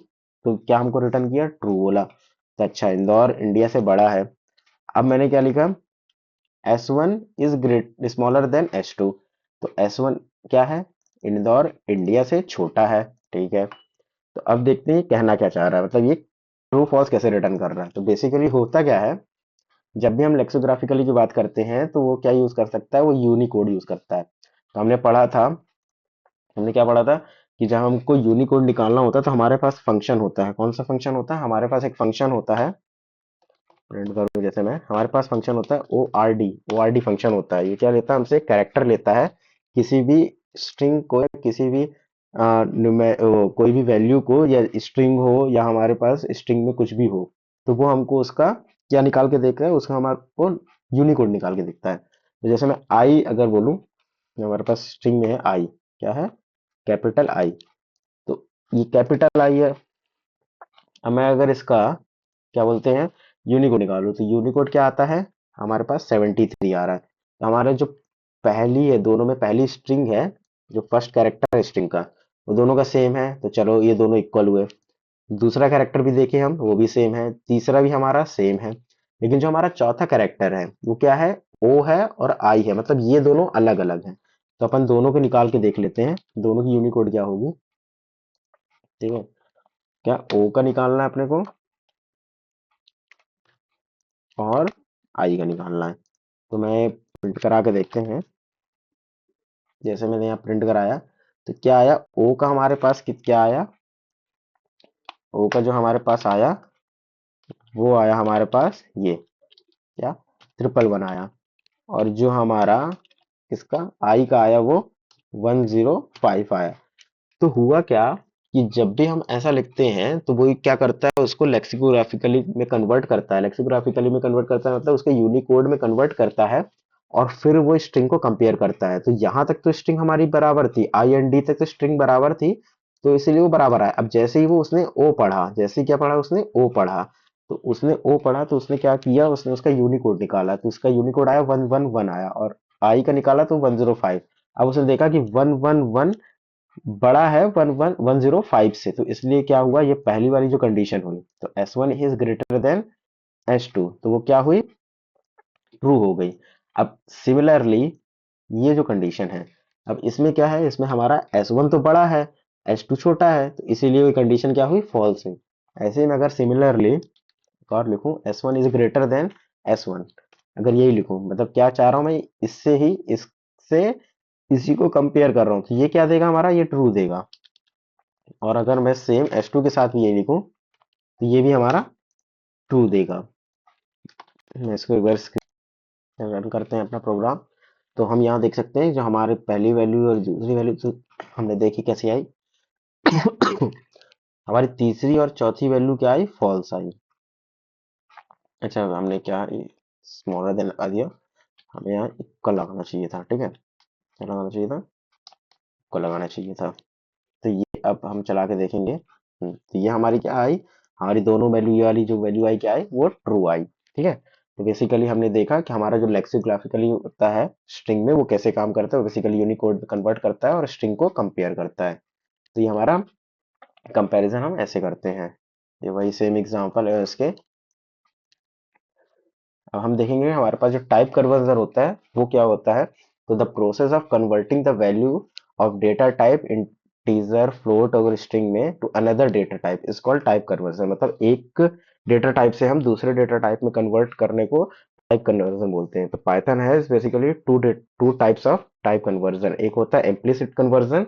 तो क्या हमको रिटर्न किया, ट्रू बोला। तो अच्छा, इंदौर इंडिया से बड़ा है। अब मैंने क्या लिखा, S1 is great smaller than S2। तो S1 क्या है, इंदौर इंडिया से छोटा है, ठीक है। तो अब देखते हैं ये कहना क्या चाह रहा है, मतलब ये ट्रू फॉल्स कैसे रिटर्न कर रहा है। तो बेसिकली होता क्या है, जब भी हम लेक्सिकोग्राफिकली की बात करते हैं तो वो क्या यूज कर सकता है, वो यूनिकोड यूज करता है। तो हमने पढ़ा था, हमने क्या पढ़ा था कि जब हमको यूनिकोड निकालना होता है तो हमारे पास फंक्शन होता है। कौन सा फंक्शन होता है, हमारे पास एक फंक्शन होता है, प्रिंट करूँ जैसे मैं, हमारे पास फंक्शन होता है ओ आर डी फंक्शन होता है। ये क्या लेता है, हमसे कैरेक्टर लेता है, किसी भी स्ट्रिंग को या किसी भी कोई भी वैल्यू को, या स्ट्रिंग हो या हमारे पास स्ट्रिंग में कुछ भी हो, तो वो हमको उसका क्या निकाल के देख रहा है, उसका हमारे को यूनिकोड निकाल के दिखता है। तो जैसे मैं आई अगर बोलूं, हमारे पास स्ट्रिंग में है आई, क्या है, कैपिटल आई। तो ये कैपिटल आई है। अब मैं अगर इसका क्या बोलते हैं यूनिकोड निकालूं, तो यूनिकोड क्या आता है, हमारे पास 73 आ रहा है। तो हमारे जो पहली है, दोनों में पहली स्ट्रिंग है, जो फर्स्ट कैरेक्टर है स्ट्रिंग का, वो दोनों का सेम है। तो चलो ये दोनों इक्वल हुए। दूसरा कैरेक्टर भी देखें हम, वो भी सेम है, तीसरा भी हमारा सेम है। लेकिन जो हमारा चौथा कैरेक्टर है वो क्या है, ओ है और आई है, मतलब ये दोनों अलग अलग हैं। तो अपन दोनों को निकाल के देख लेते हैं, दोनों की यूनिकोड क्या होगी, ठीक है। क्या ओ का निकालना है अपने को, और आई का निकालना है। तो मैं प्रिंट करा के देखते हैं। जैसे मैंने यहाँ प्रिंट कराया तो क्या आया, ओ का हमारे पास क्या आया, ओ का जो हमारे पास आया वो आया हमारे पास ये क्या, 111 आया। और जो हमारा इसका आई का आया वो 105 आया। तो हुआ क्या कि जब भी हम ऐसा लिखते हैं तो वो क्या करता है, उसको लेक्सिकोग्राफिकली में कन्वर्ट करता है। लेक्सिकोग्राफिकली में कन्वर्ट करता है मतलब उसके यूनिकोड में कन्वर्ट करता है और फिर वो स्ट्रिंग को कंपेयर करता है। तो यहां तक तो स्ट्रिंग हमारी बराबर थी, आई एंड डी तक तो स्ट्रिंग बराबर थी, तो इसीलिए वो बराबर आया। अब जैसे ही वो उसने ओ पढ़ा, जैसे ही क्या पढ़ा उसने ओ पढ़ा, तो उसने ओ पढ़ा तो उसने क्या किया, उसने उसका यूनिकोड निकाला, तो उसका यूनिकोड आया 111 आया, और आई का निकाला तो 105। अब उसने देखा कि 111 बड़ा है 11005 से, तो इसलिए क्या हुआ, ये पहली वाली जो कंडीशन हुई, तो S1 is greater than S2, तो वो क्या हुई, ट्रू हो गई। अब सिमिलरली ये जो कंडीशन है, अब इसमें क्या है, इसमें हमारा S1 तो बड़ा है, S2 छोटा है, तो इसीलिए ये कंडीशन क्या हुई, फॉल्स हुई। ऐसे ही मैं अगर सिमिलरली और लिखूं S1 is greater than S1, अगर यही लिखूं, मतलब क्या चाह रहा हूं मैं, इससे ही इससे इसी को कंपेयर कर रहा हूं, तो ये क्या देगा हमारा, ये ट्रू देगा। और अगर मैं सेम S2 के साथ भी ये लिखूं तो ये भी हमारा ट्रू देगा। मैं इसको एक बार रन करते हैं अपना प्रोग्राम। तो हम यहाँ देख सकते हैं जो हमारे पहली वैल्यू और दूसरी वैल्यू तो हमने देखी कैसी आई। हमारी तीसरी और चौथी वैल्यू क्या आई, फॉल्स आई। अच्छा, हमने क्या स्मॉलर देन लगा दिया, हमें यहाँ इक्वल लगाना चाहिए था, ठीक है, क्या लगाना चाहिए था, इक्वल लगाना चाहिए था। तो ये अब हम चला के देखेंगे। तो ये हमारी क्या आई, हमारी दोनों वैल्यू, ये वाली जो वैल्यू आई क्या आई, वो ट्रू आई, ठीक है। तो बेसिकली हमने देखा कि हमारा जो लेक्सिकोग्राफिकली होता है स्ट्रिंग में, वो कैसे काम करता है, वो बेसिकली यूनिकोड में कन्वर्ट करता है और स्ट्रिंग को कंपेयर करता है। तो ये हमारा कंपैरिजन हम ऐसे करते हैं। ये वही सेम एग्जांपल है इसके। अब हम देखेंगे हमारे पास जो टाइप कन्वर्जन होता है वो क्या होता है। तो the process of converting the value of data type integer, float और स्ट्रिंग में to another data type is called type conversion. मतलब एक डेटा टाइप से हम दूसरे डेटा टाइप में कन्वर्ट करने को टाइप कन्वर्जन बोलते हैं। तो पाइथन है basically two types of type conversion, एक होता है इम्प्लिसिट कन्वर्जन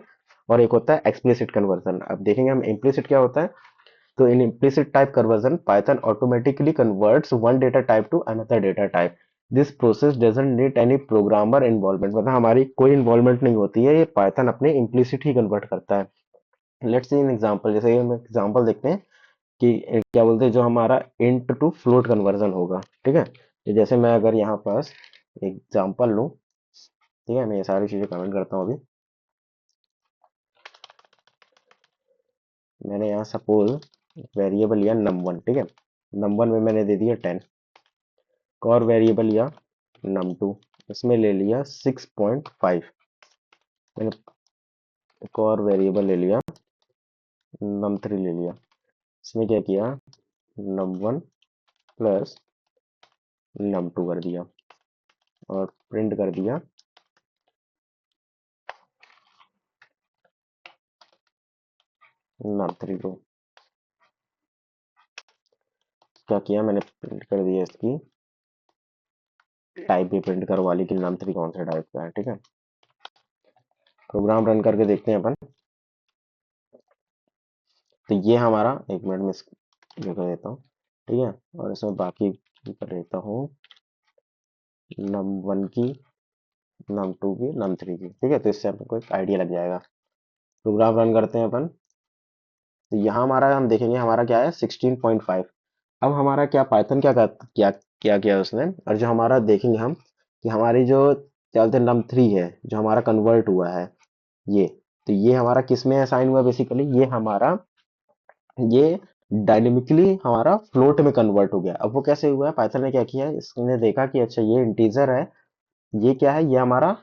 और एक होता है एक्सप्लिसिट कन्वर्जन। अब देखेंगे हम इम्प्लिसिट क्या होता है। तो in implicit type conversion, Python automatically converts one data type to another data type. This process doesn't need any programmer involvement, मतलब हमारी कोई इन्वॉल्वमेंट नहीं होती है, ये पाइथन अपने इम्प्लिसिट ही कन्वर्ट करता है। लेट्स सी एन एग्जांपल, जैसे हम एग्जांपल देखते हैं कि क्या बोलते हैं, जो हमारा इंट टू फ्लोट कन्वर्जन होगा, ठीक है। तो जैसे मैं अगर यहाँ पास एग्जांपल लूँ, ठीक है, मैं ये सारी चीजें कमेंट करता हूँ अभी। मैंने यहाँ सपोज वेरिएबल लिया num1, ठीक है, num1 में मैंने दे दिया 10, एक और वेरिएबल लिया num2, इसमें ले लिया 6.5, मैंने एक और वेरिएबल ले लिया num3 ले लिया, इसमें क्या किया, num1 प्लस num2 कर दिया और प्रिंट कर दिया num3 को। क्या किया मैंने, प्रिंट कर दिया इसकी टाइप भी प्रिंट करवा ली कि num3 कौन सा टाइप का है, ठीक है। प्रोग्राम रन करके देखते हैं अपन। तो ये हमारा, एक मिनट में ये कर देता हूँ, ठीक है, और इसमें बाकी कर देता हूँ num1 की, num2 की, num3 की, ठीक है। तो इससे आपको एक आइडिया लग जाएगा। प्रोग्राम रन करते हैं अपन। तो यहाँ हमारा हम देखेंगे हमारा क्या है 16.5। अब हमारा क्या पाइथन क्या किया उसने, और जो हमारा देखेंगे हम कि हमारी जो क्या बोलते हैं num3 है जो हमारा कन्वर्ट हुआ है ये, तो ये हमारा किस में असाइन हुआ, बेसिकली ये हमारा ये डायनेमिकली हमारा फ्लोट में कन्वर्ट हो गया। अब वो कैसे हुआ है, पाइथन ने क्या किया है, इसने देखा कि अच्छा ये इंटीजर है, ये क्या है, ये हमारा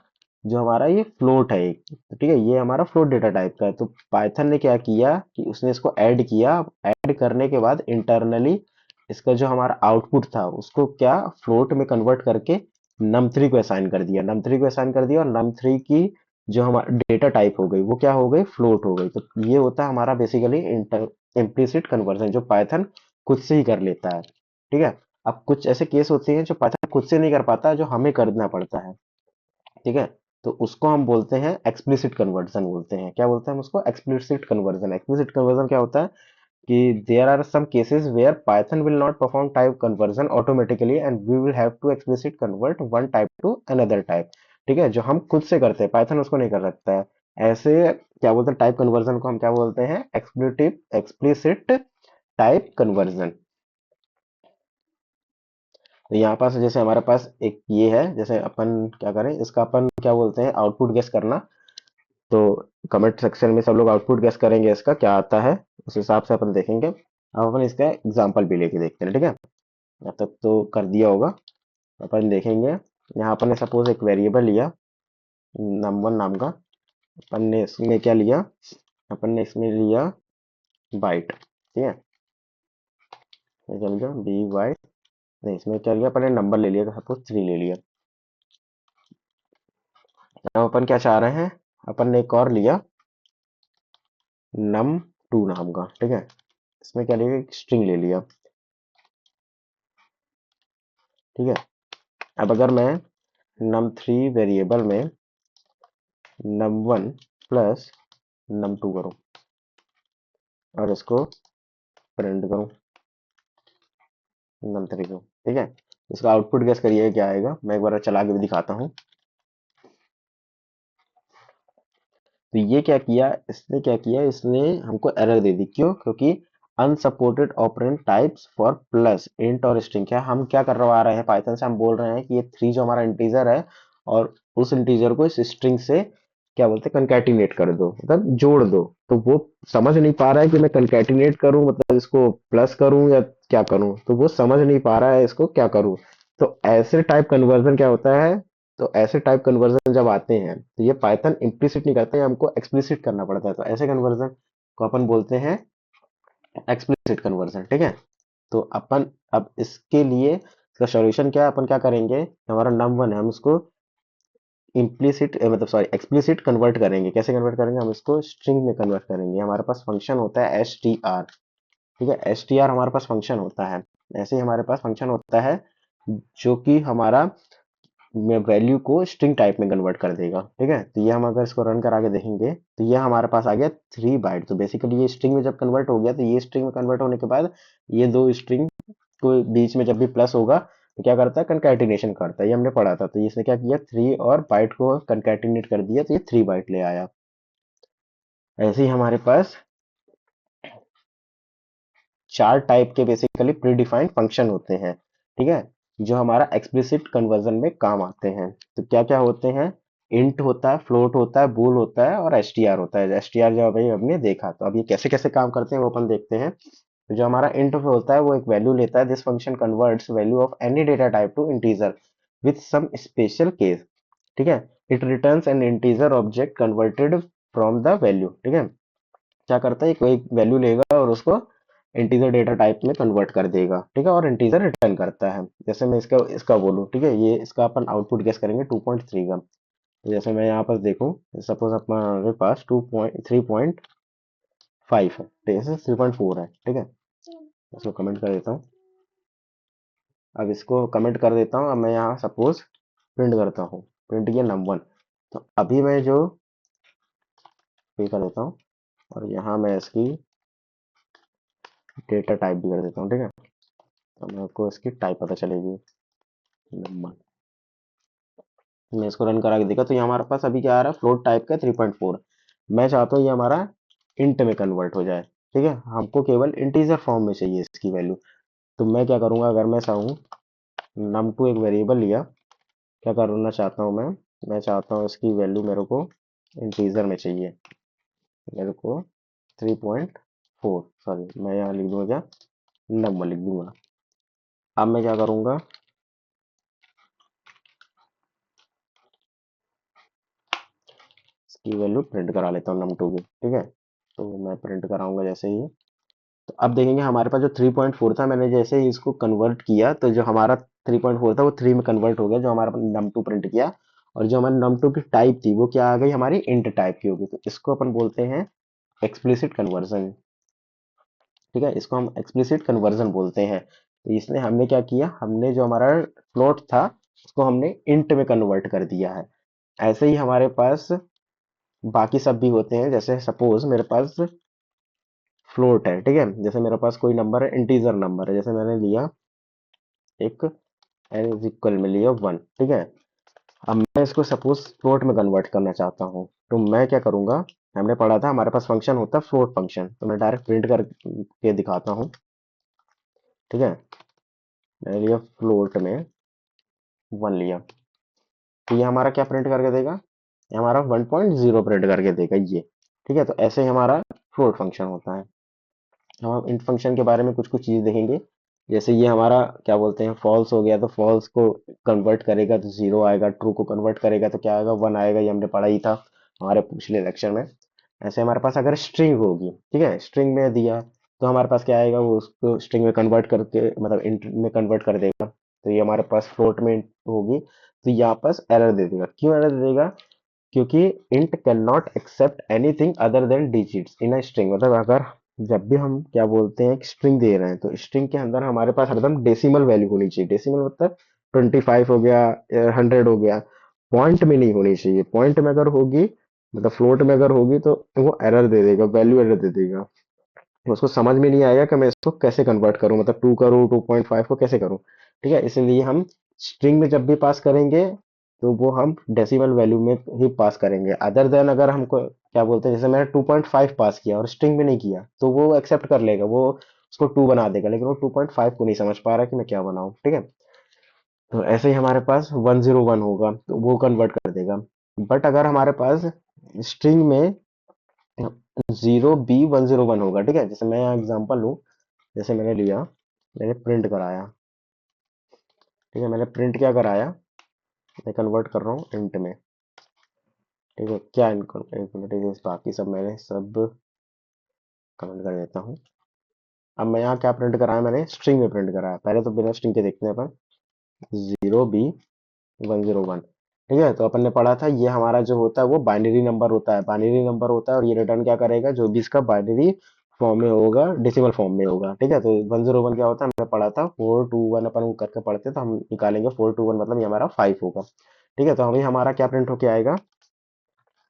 जो हमारा ये फ्लोट है एक, तो ठीक है, ये हमारा फ्लोट डेटा टाइप का है। तो पाइथन ने क्या किया कि उसने इसको ऐड किया, ऐड करने के बाद इंटरनली इसका जो हमारा आउटपुट था उसको क्या फ्लोट में कन्वर्ट करके num3 को असाइन कर दिया, num3 को असाइन कर दिया, और num3 की जो हमारा डेटा टाइप हो गई वो क्या हो गई, फ्लोट हो गई। तो ये होता है हमारा बेसिकली इम्प्लिसिट कन्वर्जन, जो पाइथन खुद से ही कर लेता है, ठीक है। अब कुछ ऐसे केस होते हैं जो पाइथन खुद से नहीं कर पाता, जो हमें करना पड़ता है, ठीक है। तो उसको हम बोलते हैं एक्सप्लिसिट कन्वर्जन बोलते हैं। क्या बोलते हैं हम उसको? Explicit conversion. एक्सप्लिसिट कन्वर्जन क्या होता है कि there are some cases where Python will not perform type conversion automatically and we will have to explicit convert one type to another type, ठीक है। जो हम खुद से करते हैं, पाइथन उसको नहीं कर सकता है। ऐसे क्या बोलते हैं, टाइप कन्वर्जन को हम क्या बोलते हैं? Explicit type conversion. तो यहाँ पास जैसे हमारे पास एक ये है, जैसे अपन क्या करें, इसका अपन क्या बोलते हैं, आउटपुट गेस करना। तो कमेंट सेक्शन में सब लोग आउटपुट गेस करेंगे इसका क्या आता है, उस हिसाब से अपन देखेंगे। अब अपन इसका एग्जाम्पल भी लेके देखते हैं, ठीक है। अब तक तो कर दिया होगा। अपन देखेंगे, यहाँ अपन ने सपोज एक वेरिएबल लिया नंबर नाम का। अपन ने इसमें क्या लिया? अपन ने इसमें लिया बाइट, ठीक है। ये चल गया बी वाई, नहीं इसमें क्या लिया अपन ने, नंबर ले लिया, सपोज 3 ले लिया। अब अपन क्या चाह रहे हैं, अपन ने एक और लिया num 2 नाम का, ठीक है। इसमें क्या लिया, एक स्ट्रिंग ले लिया, ठीक है। अब अगर मैं num3 वेरिएबल में num1 प्लस num2 करूं और इसको प्रिंट करूं num3 को, ठीक है। इसका आउटपुट गेस करिए क्या आएगा, मैं एक बार चला के भी दिखाता हूं। तो ये क्या किया इसने, क्या किया इसने, हमको एरर दे दी। क्यों? क्योंकि unsupported operand types for plus int और स्ट्रिंग। क्या हम क्या करवा रहे हैं, पाइथन से हम बोल रहे हैं कि ये 3 जो हमारा इंटीजर है और उस इंटीजर को इस स्ट्रिंग से क्या बोलते हैं, कंकैटिनेट कर दो, मतलब जोड़ दो। तो वो समझ नहीं पा रहा है कि मैं कंकैटिनेट करूं मतलब इसको प्लस करूं या क्या करूं, तो वो समझ नहीं पा रहा है इसको क्या करूं। तो ऐसे टाइप कन्वर्जन क्या होता है, तो ऐसे टाइप कन्वर्जन जब आते हैं तो ये पाइथन इम्प्लिसिट नहीं करते, हमको एक्सप्लिसिट करना पड़ता है। तो ऐसे कन्वर्जन को अपन बोलते हैं एक्सप्लिसिट कन्वर्जन, ठीक है। तो अपन अब इसके लिए इसका सॉल्यूशन क्या है, अपन क्या करेंगे, हमारा नम वन है, हम उसको इम्प्लिसिट मतलब सॉरी एक्सप्लिसिट कन्वर्ट करेंगे। कैसे कन्वर्ट करेंगे, हम इसको स्ट्रिंग में कन्वर्ट करेंगे। हमारे पास फंक्शन होता है एस टी आर, ठीक है। एस टी आर हमारे पास फंक्शन होता है, ऐसे ही हमारे पास फंक्शन होता है जो कि हमारा वैल्यू को स्ट्रिंग टाइप में कन्वर्ट कर देगा, ठीक है। तो ये हम अगर इसको रन करा के देखेंगे तो ये हमारे पास आ गया 3 बाइट। तो बेसिकली ये स्ट्रिंग में जब कन्वर्ट हो गया, तो ये स्ट्रिंग में कन्वर्ट होने के बाद ये दो स्ट्रिंग को बीच में जब भी प्लस होगा तो क्या करता है, कंकैटिनेशन करता है। ये हमने पढ़ा था। तो इसने क्या किया, 3 और बाइट को कंकैटिनेट कर दिया, तो ये 3 बाइट ले आया। ऐसे ही हमारे पास 4 टाइप के बेसिकली प्री डिफाइंड फंक्शन होते हैं, ठीक है, जो हमारा एक्सप्लिसिट कन्वर्जन में काम आते हैं। तो क्या क्या होते हैं, इंट होता है, फ्लोट होता है, बूल होता है और एसटीआर होता है। एसटीआर जो अभी हमने देखा, तो अब ये कैसे कैसे काम करते हैं वो अपन देखते हैं। तो जो हमारा इंट होता है वो एक वैल्यू लेता है। This function converts value of any data type to integer with some special case, ठीक है। It returns an integer object converted from the value, ठीक है। क्या करता है, कोई वैल्यू लेगा और उसको इंटीजर डेटा टाइप में कन्वर्ट कर देगा, ठीक है, और इंटीजर रिटर्न करता है। जैसे मैं इसका इसका बोलूँ, ठीक है, ये इसका अपन आउटपुट गेस करेंगे 2.3 का। जैसे मैं यहाँ पर देखूँ, सपोज हमारे पास 3.5 है, ठीक है, 3.4 है, ठीक है। इसको कमेंट कर देता हूँ। अब इसको कमेंट कर देता हूँ। अब मैं यहाँ सपोज प्रिंट करता हूँ, प्रिंट किया नंबर 1। तो अभी मैं जो पे कर देता हूँ और यहाँ मैं इसकी डेटा टाइप भी कर देता हूँ, ठीक है। तो मेरे को इसकी टाइप पता चलेगी नंबर। मैं इसको रन करा के देखा तो ये हमारे पास अभी क्या आ रहा है, फ्लोट टाइप का 3.4। मैं चाहता हूँ ये हमारा इंट में कन्वर्ट हो जाए, ठीक है। हमको केवल इंटीजर फॉर्म में चाहिए इसकी वैल्यू। तो मैं क्या करूंगा, अगर मैं चाहूँ num2 एक वेरिएबल लिया, क्या करना चाहता हूँ मैं चाहता हूँ इसकी वैल्यू मेरे को इंटीजर में चाहिए। मेरे को 3.4, सॉरी मैं यहाँ लिख दूंगा क्या, नंबर लिख दूंगा। अब मैं क्या करूंगा, इसकी वैल्यू प्रिंट करा लेता हूँ num2 की, ठीक है। तो मैं प्रिंट कराऊंगा जैसे ही। तो अब देखेंगे हमारे पास जो 3.4 था, मैंने जैसे ही इसको कन्वर्ट किया तो जो हमारा 3.4 था वो 3 में कन्वर्ट हो गया, जो हमारा num2 प्रिंट किया। और जो हमारी num2 की टाइप थी वो क्या आ गई, हमारी इंट टाइप की होगी। तो इसको अपन बोलते हैं एक्सप्लिसिट कन्वर्जन, ठीक है, इसको हम एक्सप्लिसिट कन्वर्जन बोलते हैं। तो इसने हमने क्या किया, हमने जो हमारा फ्लोट था उसको हमने इंट में कन्वर्ट कर दिया है। ऐसे ही हमारे पास बाकी सब भी होते हैं, जैसे सपोज मेरे पास फ्लोट है, ठीक है, जैसे मेरे पास कोई नंबर है, इंटीजर नंबर है, जैसे मैंने लिया एक एन इज इक्वल में लिया 1, ठीक है। अब मैं इसको सपोज फ्लोट में कन्वर्ट करना चाहता हूँ, तो मैं क्या करूंगा, हमने पढ़ा था हमारे पास फंक्शन होता है फ्लोट फंक्शन, तो मैं डायरेक्ट प्रिंट करके दिखाता हूँ, ठीक है। मैंने लिया फ्लोट में 1 लिया, तो ये हमारा क्या प्रिंट करके देगा, ये हमारा 1.0 प्रिंट करके देगा ये, ठीक है। तो ऐसे ही हमारा फ्लोट फंक्शन होता है। हम इन फंक्शन के बारे में कुछ कुछ चीज देखेंगे, जैसे ये हमारा क्या बोलते हैं फॉल्स हो गया, तो फॉल्स को कन्वर्ट करेगा तो 0 आएगा, ट्रू को कन्वर्ट करेगा तो क्या आएगा, 1 आएगा, ये हमने पढ़ा ही था हमारे पिछले लेक्चर में। ऐसे हमारे पास अगर स्ट्रिंग होगी, ठीक है, स्ट्रिंग में दिया तो हमारे पास क्या आएगा, वो उसको स्ट्रिंग में कन्वर्ट करके मतलब इंट में कन्वर्ट कर देगा, तो ये हमारे पास फ्लोट में होगी, तो यहाँ पास एरर दे देगा। क्यों एरर दे देगा, क्योंकि int can not accept anything other than digits in a string, मतलब अगर जब भी हम क्या बोलते हैं एक स्ट्रिंग दे रहे हैं, तो स्ट्रिंग के अंदर हमारे पास हरदम डेसिमल वैल्यू होनी चाहिए। डेसिमल मतलब 25 हो गया, 100 हो गया, पॉइंट में नहीं होनी चाहिए। पॉइंट में अगर होगी, मतलब फ्लोट में अगर होगी, तो वो एरर दे देगा, वैल्यू एरर दे देगा। उसको समझ में नहीं आएगा कि मैं इसको कैसे कन्वर्ट करूं, मतलब 2 करूं, 2.5 को कैसे करूं, ठीक है। इसलिए हम स्ट्रिंग में जब भी पास करेंगे, तो वो हम डेसिमल वैल्यू में ही पास करेंगे। अदर देन अगर हमको क्या बोलते हैं, जैसे मैंने 2.5 पास किया और स्ट्रिंग में नहीं किया, तो वो एक्सेप्ट कर लेगा, वो उसको 2 बना देगा, लेकिन वो 2.5 को नहीं समझ पा रहा कि मैं क्या बनाऊं, ठीक है। तो ऐसे ही हमारे पास 101 होगा, तो वो कन्वर्ट कर देगा। बट अगर हमारे पास स्ट्रिंग में 0B101 होगा, ठीक है, जैसे मैं यहाँ एग्जांपल लूँ, जैसे मैंने लिया, मैंने प्रिंट कराया, ठीक है, मैंने प्रिंट क्या कराया, मैं कन्वर्ट कर रहा हूँ इंट में, ठीक है। क्या एक मिनट, ये बाकी सब मैंने सब कमेंट कर देता हूँ। अब मैं यहाँ क्या प्रिंट कराया, मैंने स्ट्रिंग में प्रिंट कराया। पहले तो बिना स्ट्रिंग के देखते हैं अपन, 0B101, ठीक है। तो अपन ने पढ़ा था ये हमारा जो होता है वो बाइनरी नंबर होता है, बाइनरी नंबर होता है, और ये रिटर्न क्या करेगा, जो भी इसका बाइनरी फॉर्म में होगा, डेसिमल फॉर्म में होगा, ठीक है। तो 101 क्या होता है, हमने पढ़ा था 421, अपन वो करके पढ़ते, तो हम निकालेंगे 421, मतलब ये हमारा 5 होगा, ठीक है। तो अभी हमारा क्या प्रिंट होके आएगा,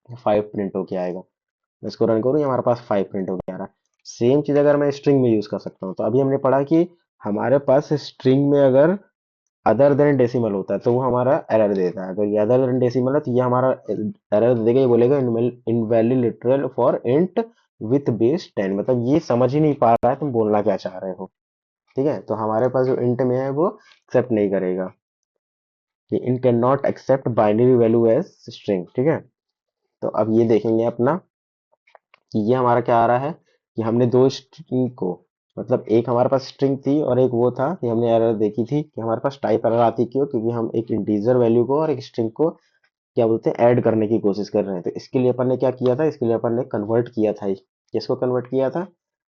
5 प्रिंट होके आएगा। मैं इसको रन करूँ, ये हमारे पास 5 प्रिंट होके आ रहा है। सेम चीज अगर मैं स्ट्रिंग में यूज कर सकता हूँ, तो अभी हमने पढ़ा कि हमारे पास स्ट्रिंग में अगर अदर देन डेसिमल होता है, तो वो हमारा एरर देता है। तो ये अदर देन डेसिमल है, तो ये हमारा एरर देगा, ये बोलेगा invalid literal for int with base 10, मतलब ये समझ ही नहीं पा रहा है तुम बोलना क्या चाह रहे हो, ठीक है। तो हमारे पास जो इंट में है वो एक्सेप्ट नहीं करेगा, कि int can not accept binary value as string, ठीक है। तो अब ये देखेंगे अपना कि ये हमारा क्या आ रहा है, कि हमने दो स्ट्रिंग को, मतलब एक हमारे पास स्ट्रिंग थी और एक वो था कि हमने एरर देखी थी कि हमारे पास टाइप एरर आती क्यों, क्योंकि हम एक इंटीजर वैल्यू को और एक स्ट्रिंग को क्या बोलते हैं ऐड करने की कोशिश कर रहे हैं। तो इसके लिए अपन ने क्या किया था, इसके लिए अपन ने कन्वर्ट किया था, किसको कन्वर्ट किया था,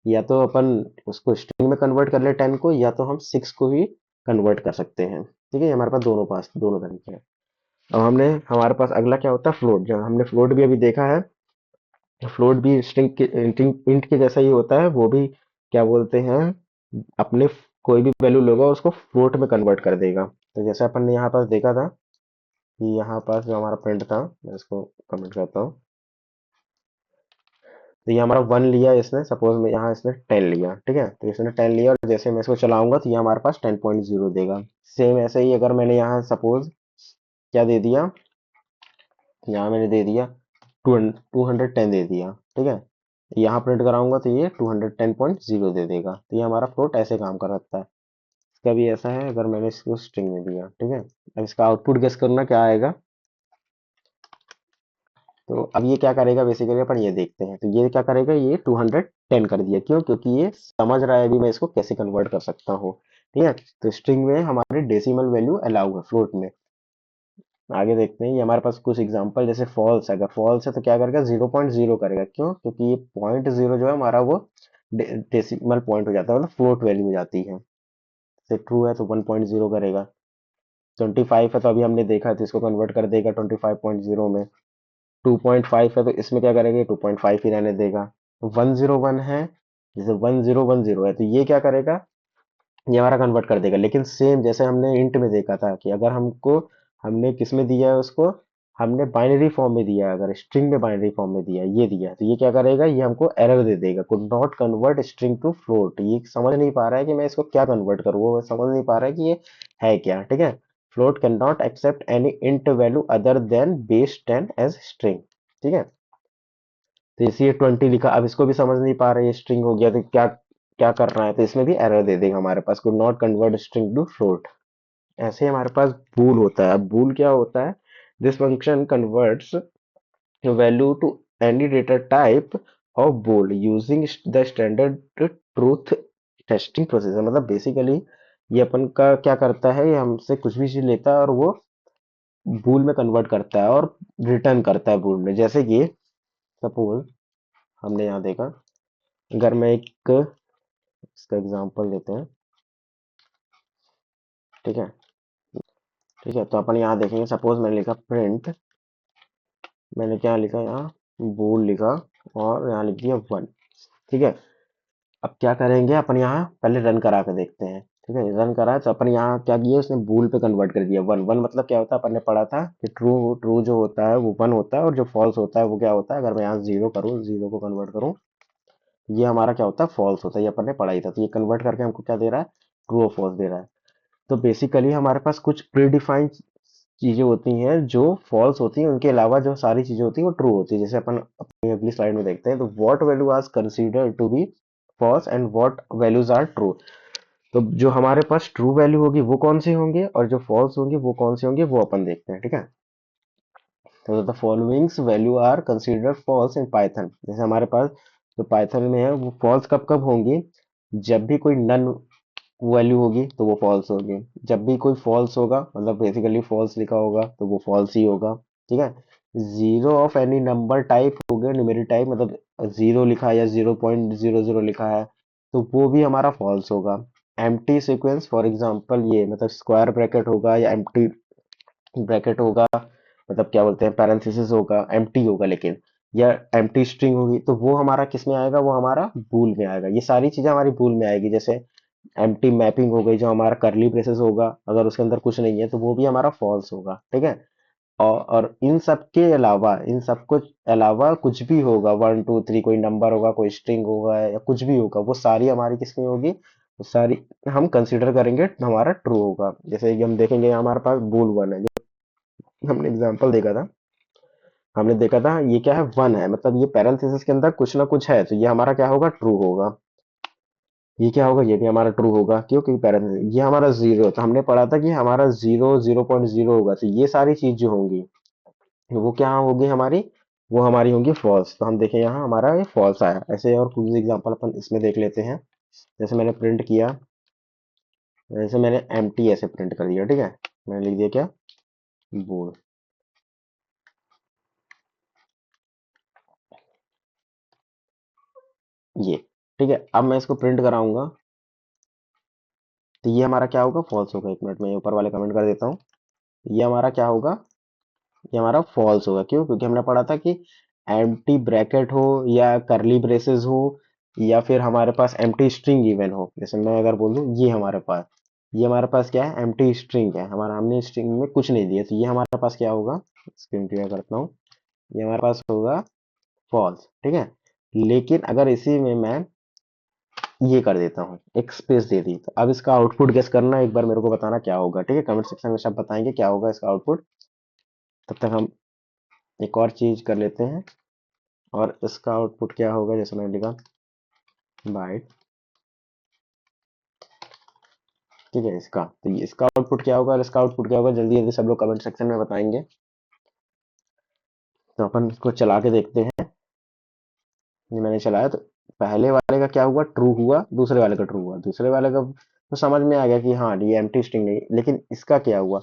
या तो अपन उसको स्ट्रिंग में कन्वर्ट कर ले 10 को, या तो हम 6 को भी कन्वर्ट कर सकते हैं, ठीक है। हमारे पास दोनों तरीके हैं। अब हमने हमारे पास अगला क्या होता है फ्लोट, जो हमने फ्लोट भी अभी देखा है। फ्लोट भी स्ट्रिंग के इंट के जैसा ही होता है, वो भी क्या बोलते हैं अपने कोई भी वैल्यू लोगा उसको फ्लोट में कन्वर्ट कर देगा। तो जैसे अपन ने यहाँ पास देखा था कि यहाँ पास जो हमारा प्रिंट था, मैं इसको कमेंट करता हूँ, तो ये हमारा 1 लिया इसने, सपोज में यहाँ इसने 10 लिया, ठीक है। तो इसने 10 लिया और जैसे मैं इसको चलाऊंगा तो ये हमारे पास 10.0 देगा। सेम ऐसे ही अगर मैंने यहाँ सपोज क्या दे दिया, यहाँ मैंने दे दिया 210 दे दिया, ठीक है। यहाँ प्रिंट कराऊंगा तो ये 210.0 दे देगा। तो ये हमारा फ्लोट ऐसे काम कर सकता है। इसका भी ऐसा है, अगर मैंने इसको स्ट्रिंग में दिया, ठीक है। अब इसका आउटपुट गेस करना क्या आएगा, तो अब ये क्या करेगा, बेसिकली अपन ये देखते हैं। तो ये क्या करेगा, ये 210 कर दिया, क्यों, क्योंकि ये समझ रहा है अभी मैं इसको कैसे कन्वर्ट कर सकता हूँ, ठीक है। तो स्ट्रिंग में हमारे डेसिमल वैल्यू अलाउ है, फ्लोट में। आगे देखते हैं, ये हमारे पास कुछ एग्जांपल, जैसे फॉल्स, अगर फॉल्स है तो क्या करेगा, 0.0 करेगा, क्यों, क्योंकि ये 0.0 जो है हमारा वो डेसिमल पॉइंट हो जाता है, मतलब फ्लोट वैल्यू हो जाती है। जैसे ट्रू है तो 1.0 करेगा, 25 है तो अभी हमने देखा तो इसको कन्वर्ट कर देगा 25.0 में, 2.5 है तो इसमें क्या करेंगे, 2.5 ही रहने देगा। 101 है, जैसे 1010 है तो ये क्या करेगा, ये हमारा कन्वर्ट कर देगा। लेकिन सेम जैसे हमने इंट में देखा था कि अगर हमको हमने किस में दिया है उसको, हमने बाइनरी फॉर्म में दिया है, अगर स्ट्रिंग में बाइनरी फॉर्म में दिया है, ये दिया है, तो ये क्या करेगा, ये हमको एरर दे देगा, could not convert string to float. ये समझ नहीं पा रहा है कि मैं इसको क्या कन्वर्ट करूँ, वो समझ नहीं पा रहा है कि ये है क्या। ठीक है, float can not accept any int value other than base 10 as string. ठीक है, तो इसी 20 लिखा, अब इसको भी समझ नहीं पा रहा है, ये स्ट्रिंग हो गया तो क्या क्या कर रहा है, तो इसमें भी एरर दे देगा हमारे पास, could not convert string to float. ऐसे ही हमारे पास बूल होता है। अब बूल क्या होता है, this function converts value to any data type of bool using the standard truth testing procedure. मतलब बेसिकली ये अपन का क्या करता है, ये हमसे कुछ भी चीज लेता है और वो बूल में कन्वर्ट करता है और रिटर्न करता है बूल में। जैसे कि सपोज हमने यहाँ देखा, अगर मैं एक इसका एग्जांपल लेते हैं। ठीक है, ठीक है, तो अपन यहाँ देखेंगे, सपोज मैंने लिखा प्रिंट, मैंने क्या लिखा यहाँ, बूल लिखा, और यहाँ लिख दिया 1। ठीक है, अब क्या करेंगे, अपन यहाँ पहले रन करा के देखते हैं। ठीक है, रन करा है तो अपन यहाँ क्या किया, उसने बूल पे कन्वर्ट कर दिया 1। 1 मतलब क्या होता है, अपन ने पढ़ा था कि ट्रू ट्रू जो होता है वो 1 होता है, और जो फॉल्स होता है वो क्या होता है, अगर मैं यहाँ 0 करूँ, 0 को कन्वर्ट करूँ, ये हमारा क्या होता है, फॉल्स होता है। ये अपन ने पढ़ा ही था। तो ये कन्वर्ट करके हमको क्या दे रहा है, ट्रू और फॉल्स दे रहा है। तो बेसिकली हमारे पास कुछ प्री डिफाइंड चीजें होती हैं जो फॉल्स होती हैं, उनके अलावा जो सारी चीजें होती हैं वो ट्रू होती है। जैसे अपन अपनी अगली स्लाइड में देखते हैं, तो what value are consider to be false and what values are true. तो जो हमारे पास ट्रू वैल्यू होगी वो कौन सी होंगे, और जो फॉल्स होंगी वो कौन सी होंगी, वो अपन देखते हैं। ठीक है, तो the followings value are consider false in Python. जैसे हमारे पास जो पाइथन में है वो फॉल्स कब कब होंगी, जब भी कोई नन वैल्यू होगी तो वो फॉल्स होगी, जब भी कोई फॉल्स होगा, मतलब बेसिकली फॉल्स लिखा होगा तो वो फॉल्स ही होगा। ठीक है, zero of any number type हो गया, न्यूमेरिक टाइप, मतलब जीरो लिखा है या 0.00 लिखा है तो वो भी हमारा फॉल्स होगा। एम्प्टी सीक्वेंस, फॉर एग्जांपल ये मतलब स्क्वायर ब्रैकेट होगा या एम्प्टी ब्रैकेट होगा, मतलब क्या बोलते हैं, पैरेंथेसिस होगा, एम्प्टी होगा लेकिन, या एम्प्टी स्ट्रिंग होगी, तो वो हमारा किस में आएगा, वो हमारा बूल में आएगा। ये सारी चीजें हमारी बूल में आएगी। जैसे एम्प्टी मैपिंग हो गई, जो हमारा करली ब्रेसेस होगा, अगर उसके अंदर कुछ नहीं है तो वो भी हमारा फॉल्स होगा। ठीक है, और इन सब के अलावा, इन सब कुछ अलावा कुछ भी होगा, 1 2 3, कोई नंबर होगा, कोई स्ट्रिंग होगा या कुछ भी होगा, वो सारी हमारी किसमें होगी, वो सारी हम कंसीडर करेंगे हमारा ट्रू होगा। जैसे कि हम देखेंगे हमारे पास बूल 1 है, जो हमने एग्जांपल देखा था, हमने देखा था ये क्या है, 1 है, मतलब ये पैरेंथेसिस के अंदर कुछ ना कुछ है, तो ये हमारा क्या होगा, ट्रू होगा। ये क्या होगा, ये भी हमारा ट्रू होगा, क्योंकि पैरेंथेसिस, ये हमारा 0, तो हमने पढ़ा था कि हमारा 0 0.0 होगा, तो ये सारी चीज जो होंगी वो क्या होगी हमारी, वो हमारी होंगी फॉल्स। तो हम देखें यहाँ हमारा ये फॉल्स आया। ऐसे और कुछ एग्जांपल अपन इसमें देख लेते हैं। जैसे मैंने प्रिंट किया, जैसे मैंने एम्प्टी ऐसे प्रिंट कर दिया। ठीक है, मैंने लिख दिया क्या, बोल, ये। ठीक है, अब मैं इसको प्रिंट कराऊंगा तो ये हमारा क्या होगा, फॉल्स होगा। 1 मिनट में ऊपर वाले कमेंट कर देता हूँ, ये हमारा क्या होगा, ये हमारा फॉल्स होगा। क्यों, क्योंकि हमने पढ़ा था कि एम्प्टी ब्रैकेट हो या करली ब्रेसेस हो या फिर हमारे पास एम्प्टी स्ट्रिंग इवन हो। जैसे मैं अगर बोल दूं ये हमारे पास, ये हमारे पास क्या है, एम्प्टी स्ट्रिंग है हमारा, हमने स्ट्रिंग में कुछ नहीं दिया, तो ये हमारे पास क्या होगा, स्क्रीन क्लियर करता हूँ, ये हमारे पास होगा फॉल्स। ठीक है, लेकिन अगर इसी में मैं ये कर देता हूँ, एक स्पेस दे दी, तो अब इसका आउटपुट गेस करना, एक बार मेरे को बताना क्या होगा। ठीक है, कमेंट सेक्शन में सब बताएंगे क्या होगा इसका आउटपुट। तब तक हम एक और चीज कर लेते हैं, और इसका आउटपुट क्या होगा, जैसे मैंने लिखा बाइट। ठीक है, इसका तो ये इसका आउटपुट क्या होगा और इसका आउटपुट क्या होगा, जल्दी जल्दी सब लोग कमेंट सेक्शन में बताएंगे। तो अपन इसको चला के देखते हैं। ये मैंने चलाया तो पहले वाले का क्या हुआ, ट्रू हुआ, दूसरे वाले का ट्रू हुआ, दूसरे वाले का तो समझ में आ गया कि हाँ ये एम्प्टी स्ट्रिंग नहीं, लेकिन इसका क्या हुआ,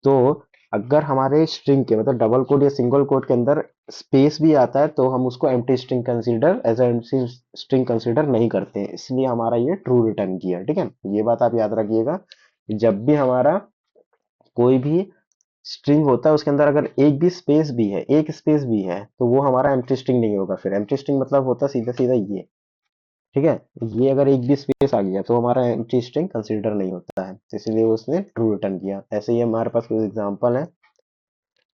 तो अगर हमारे स्ट्रिंग के मतलब डबल कोट या सिंगल कोट के अंदर स्पेस भी आता है तो हम उसको empty string consider as empty string consider नहीं करते हैं, इसलिए हमारा ये ट्रू रिटर्न किया। ठीक है, ये बात आप याद रखिएगा कि जब भी हमारा कोई भी स्ट्रिंग होता है उसके अंदर अगर एक भी स्पेस भी है, एक स्पेस भी है, तो वो हमारा एम्प्टी स्ट्रिंग नहीं होगा। फिर एम्प्टी स्ट्रिंग मतलब होता है सीधा सीधा ये, ठीक है। ये अगर एक भी स्पेस आ गया तो हमारा एम्प्टी स्ट्रिंग कंसीडर नहीं होता है, तो इसलिए उसने ट्रू रिटर्न किया। ऐसे ही हमारे पास कुछ एग्जांपल है,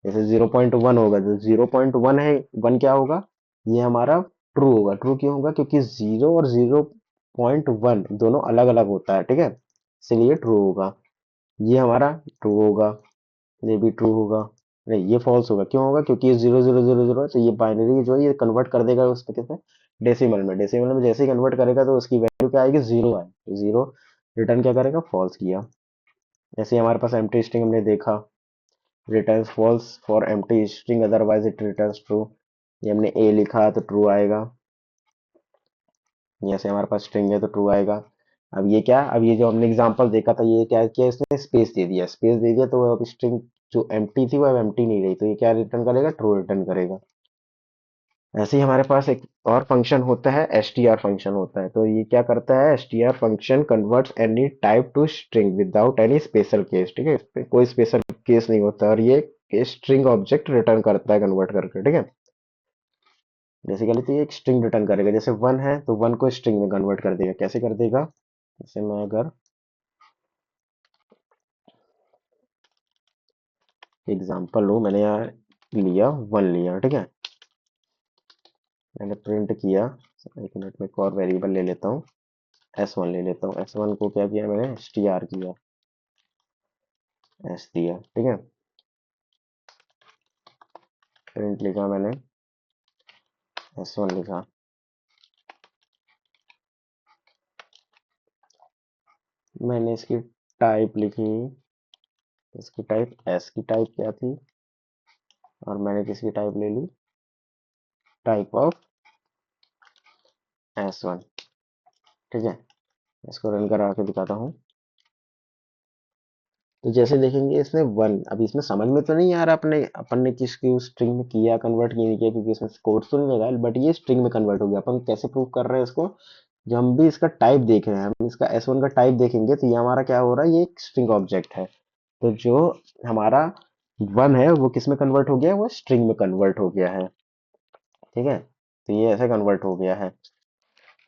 जैसे 0.1 होगा, जो 0.1 है, 1 क्या होगा, ये हमारा ट्रू होगा। ट्रू क्यों होगा, क्योंकि 0 और 0.1 दोनों अलग अलग होता है, ठीक है, इसलिए ट्रू होगा। ये हमारा ट्रू होगा, ये भी ट्रू होगा। नहीं, ये फॉल्स होगा। क्यों होगा, क्योंकि ये 0 0 0 0 है, तो ये बाइनरी जो है ये कन्वर्ट कर देगा उस पे किसमें, डेसिमल में। डेसिमल में जैसे ही कन्वर्ट करेगा तो उसकी वैल्यू क्या आएगी, जीरो आए, तो जीरो रिटर्न क्या करेगा, फॉल्स किया। ऐसे ही हमारे पास एम्प्टी स्ट्रिंग हमने देखा, returns false for empty string otherwise it returns true. ये हमने ए लिखा तो ट्रू आएगा, जैसे हमारे पास स्ट्रिंग है तो ट्रू आएगा। अब ये क्या, अब ये जो हमने एग्जांपल देखा था, ये क्या किया इसने, स्पेस दे दिया। स्पेस दे दिया तो अब स्ट्रिंग जो एम्प्टी थी वो अब एम्प्टी नहीं रही, तो ये क्या रिटर्न करेगा, ट्रू रिटर्न करेगा। ऐसे ही हमारे पास एक और फंक्शन होता है, str फंक्शन होता है। तो ये क्या करता है, str function converts any type two string without any special case, ठीक है, इस पे कोई स्पेशल केस नहीं होता, और ये स्ट्रिंग ऑब्जेक्ट रिटर्न करता है कन्वर्ट करके, ठीक है। बेसिकली तो ये एक स्ट्रिंग रिटर्न करेगा, जैसे वन है तो वन को स्ट्रिंग में कन्वर्ट कर देगा। कैसे कर देगा, जैसे मैं अगर एग्जांपल लूँ, मैंने यहाँ लिया वन लिया, ठीक है, मैंने प्रिंट किया। एक मिनट में एक और वेरिएबल ले लेता हूँ, S1 ले लेता हूँ। S1 को क्या किया मैंने, str किया, S दिया, ठीक है। प्रिंट लिखा मैंने, S1 लिखा। मैंने इसकी टाइप लिखी, इसकी टाइप S की टाइप क्या थी, और मैंने किसकी टाइप ले ली, टाइप ऑफ S1, ठीक है। इसको रन करा के दिखाता हूँ। तो जैसे देखेंगे इसने वन, अभी इसमें समझ में तो नहीं आ रहा अपने अपन ने किसकी स्ट्रिंग में किया कन्वर्ट, किया नहीं किया, क्योंकि इसमें कोड तो नहीं लगा, बट ये स्ट्रिंग में कन्वर्ट हो गया। अपन कैसे प्रूव कर रहे हैं इसको, जब हम भी इसका टाइप देख रहे हैं, हम इसका S1 का टाइप देखेंगे तो ये हमारा क्या हो रहा है, ये एक स्ट्रिंग ऑब्जेक्ट है। तो जो हमारा वन है वो किस में कन्वर्ट हो गया है, वो स्ट्रिंग में कन्वर्ट हो गया है, ठीक है। तो ये ऐसे कन्वर्ट हो गया है।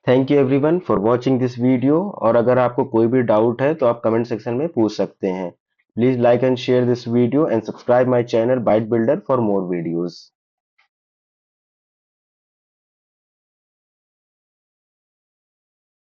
Thank you everyone for watching this video, और अगर आपको कोई भी डाउट है तो आप कमेंट सेक्शन में पूछ सकते हैं। Please like and share this video and subscribe my channel Byte Builder for more videos.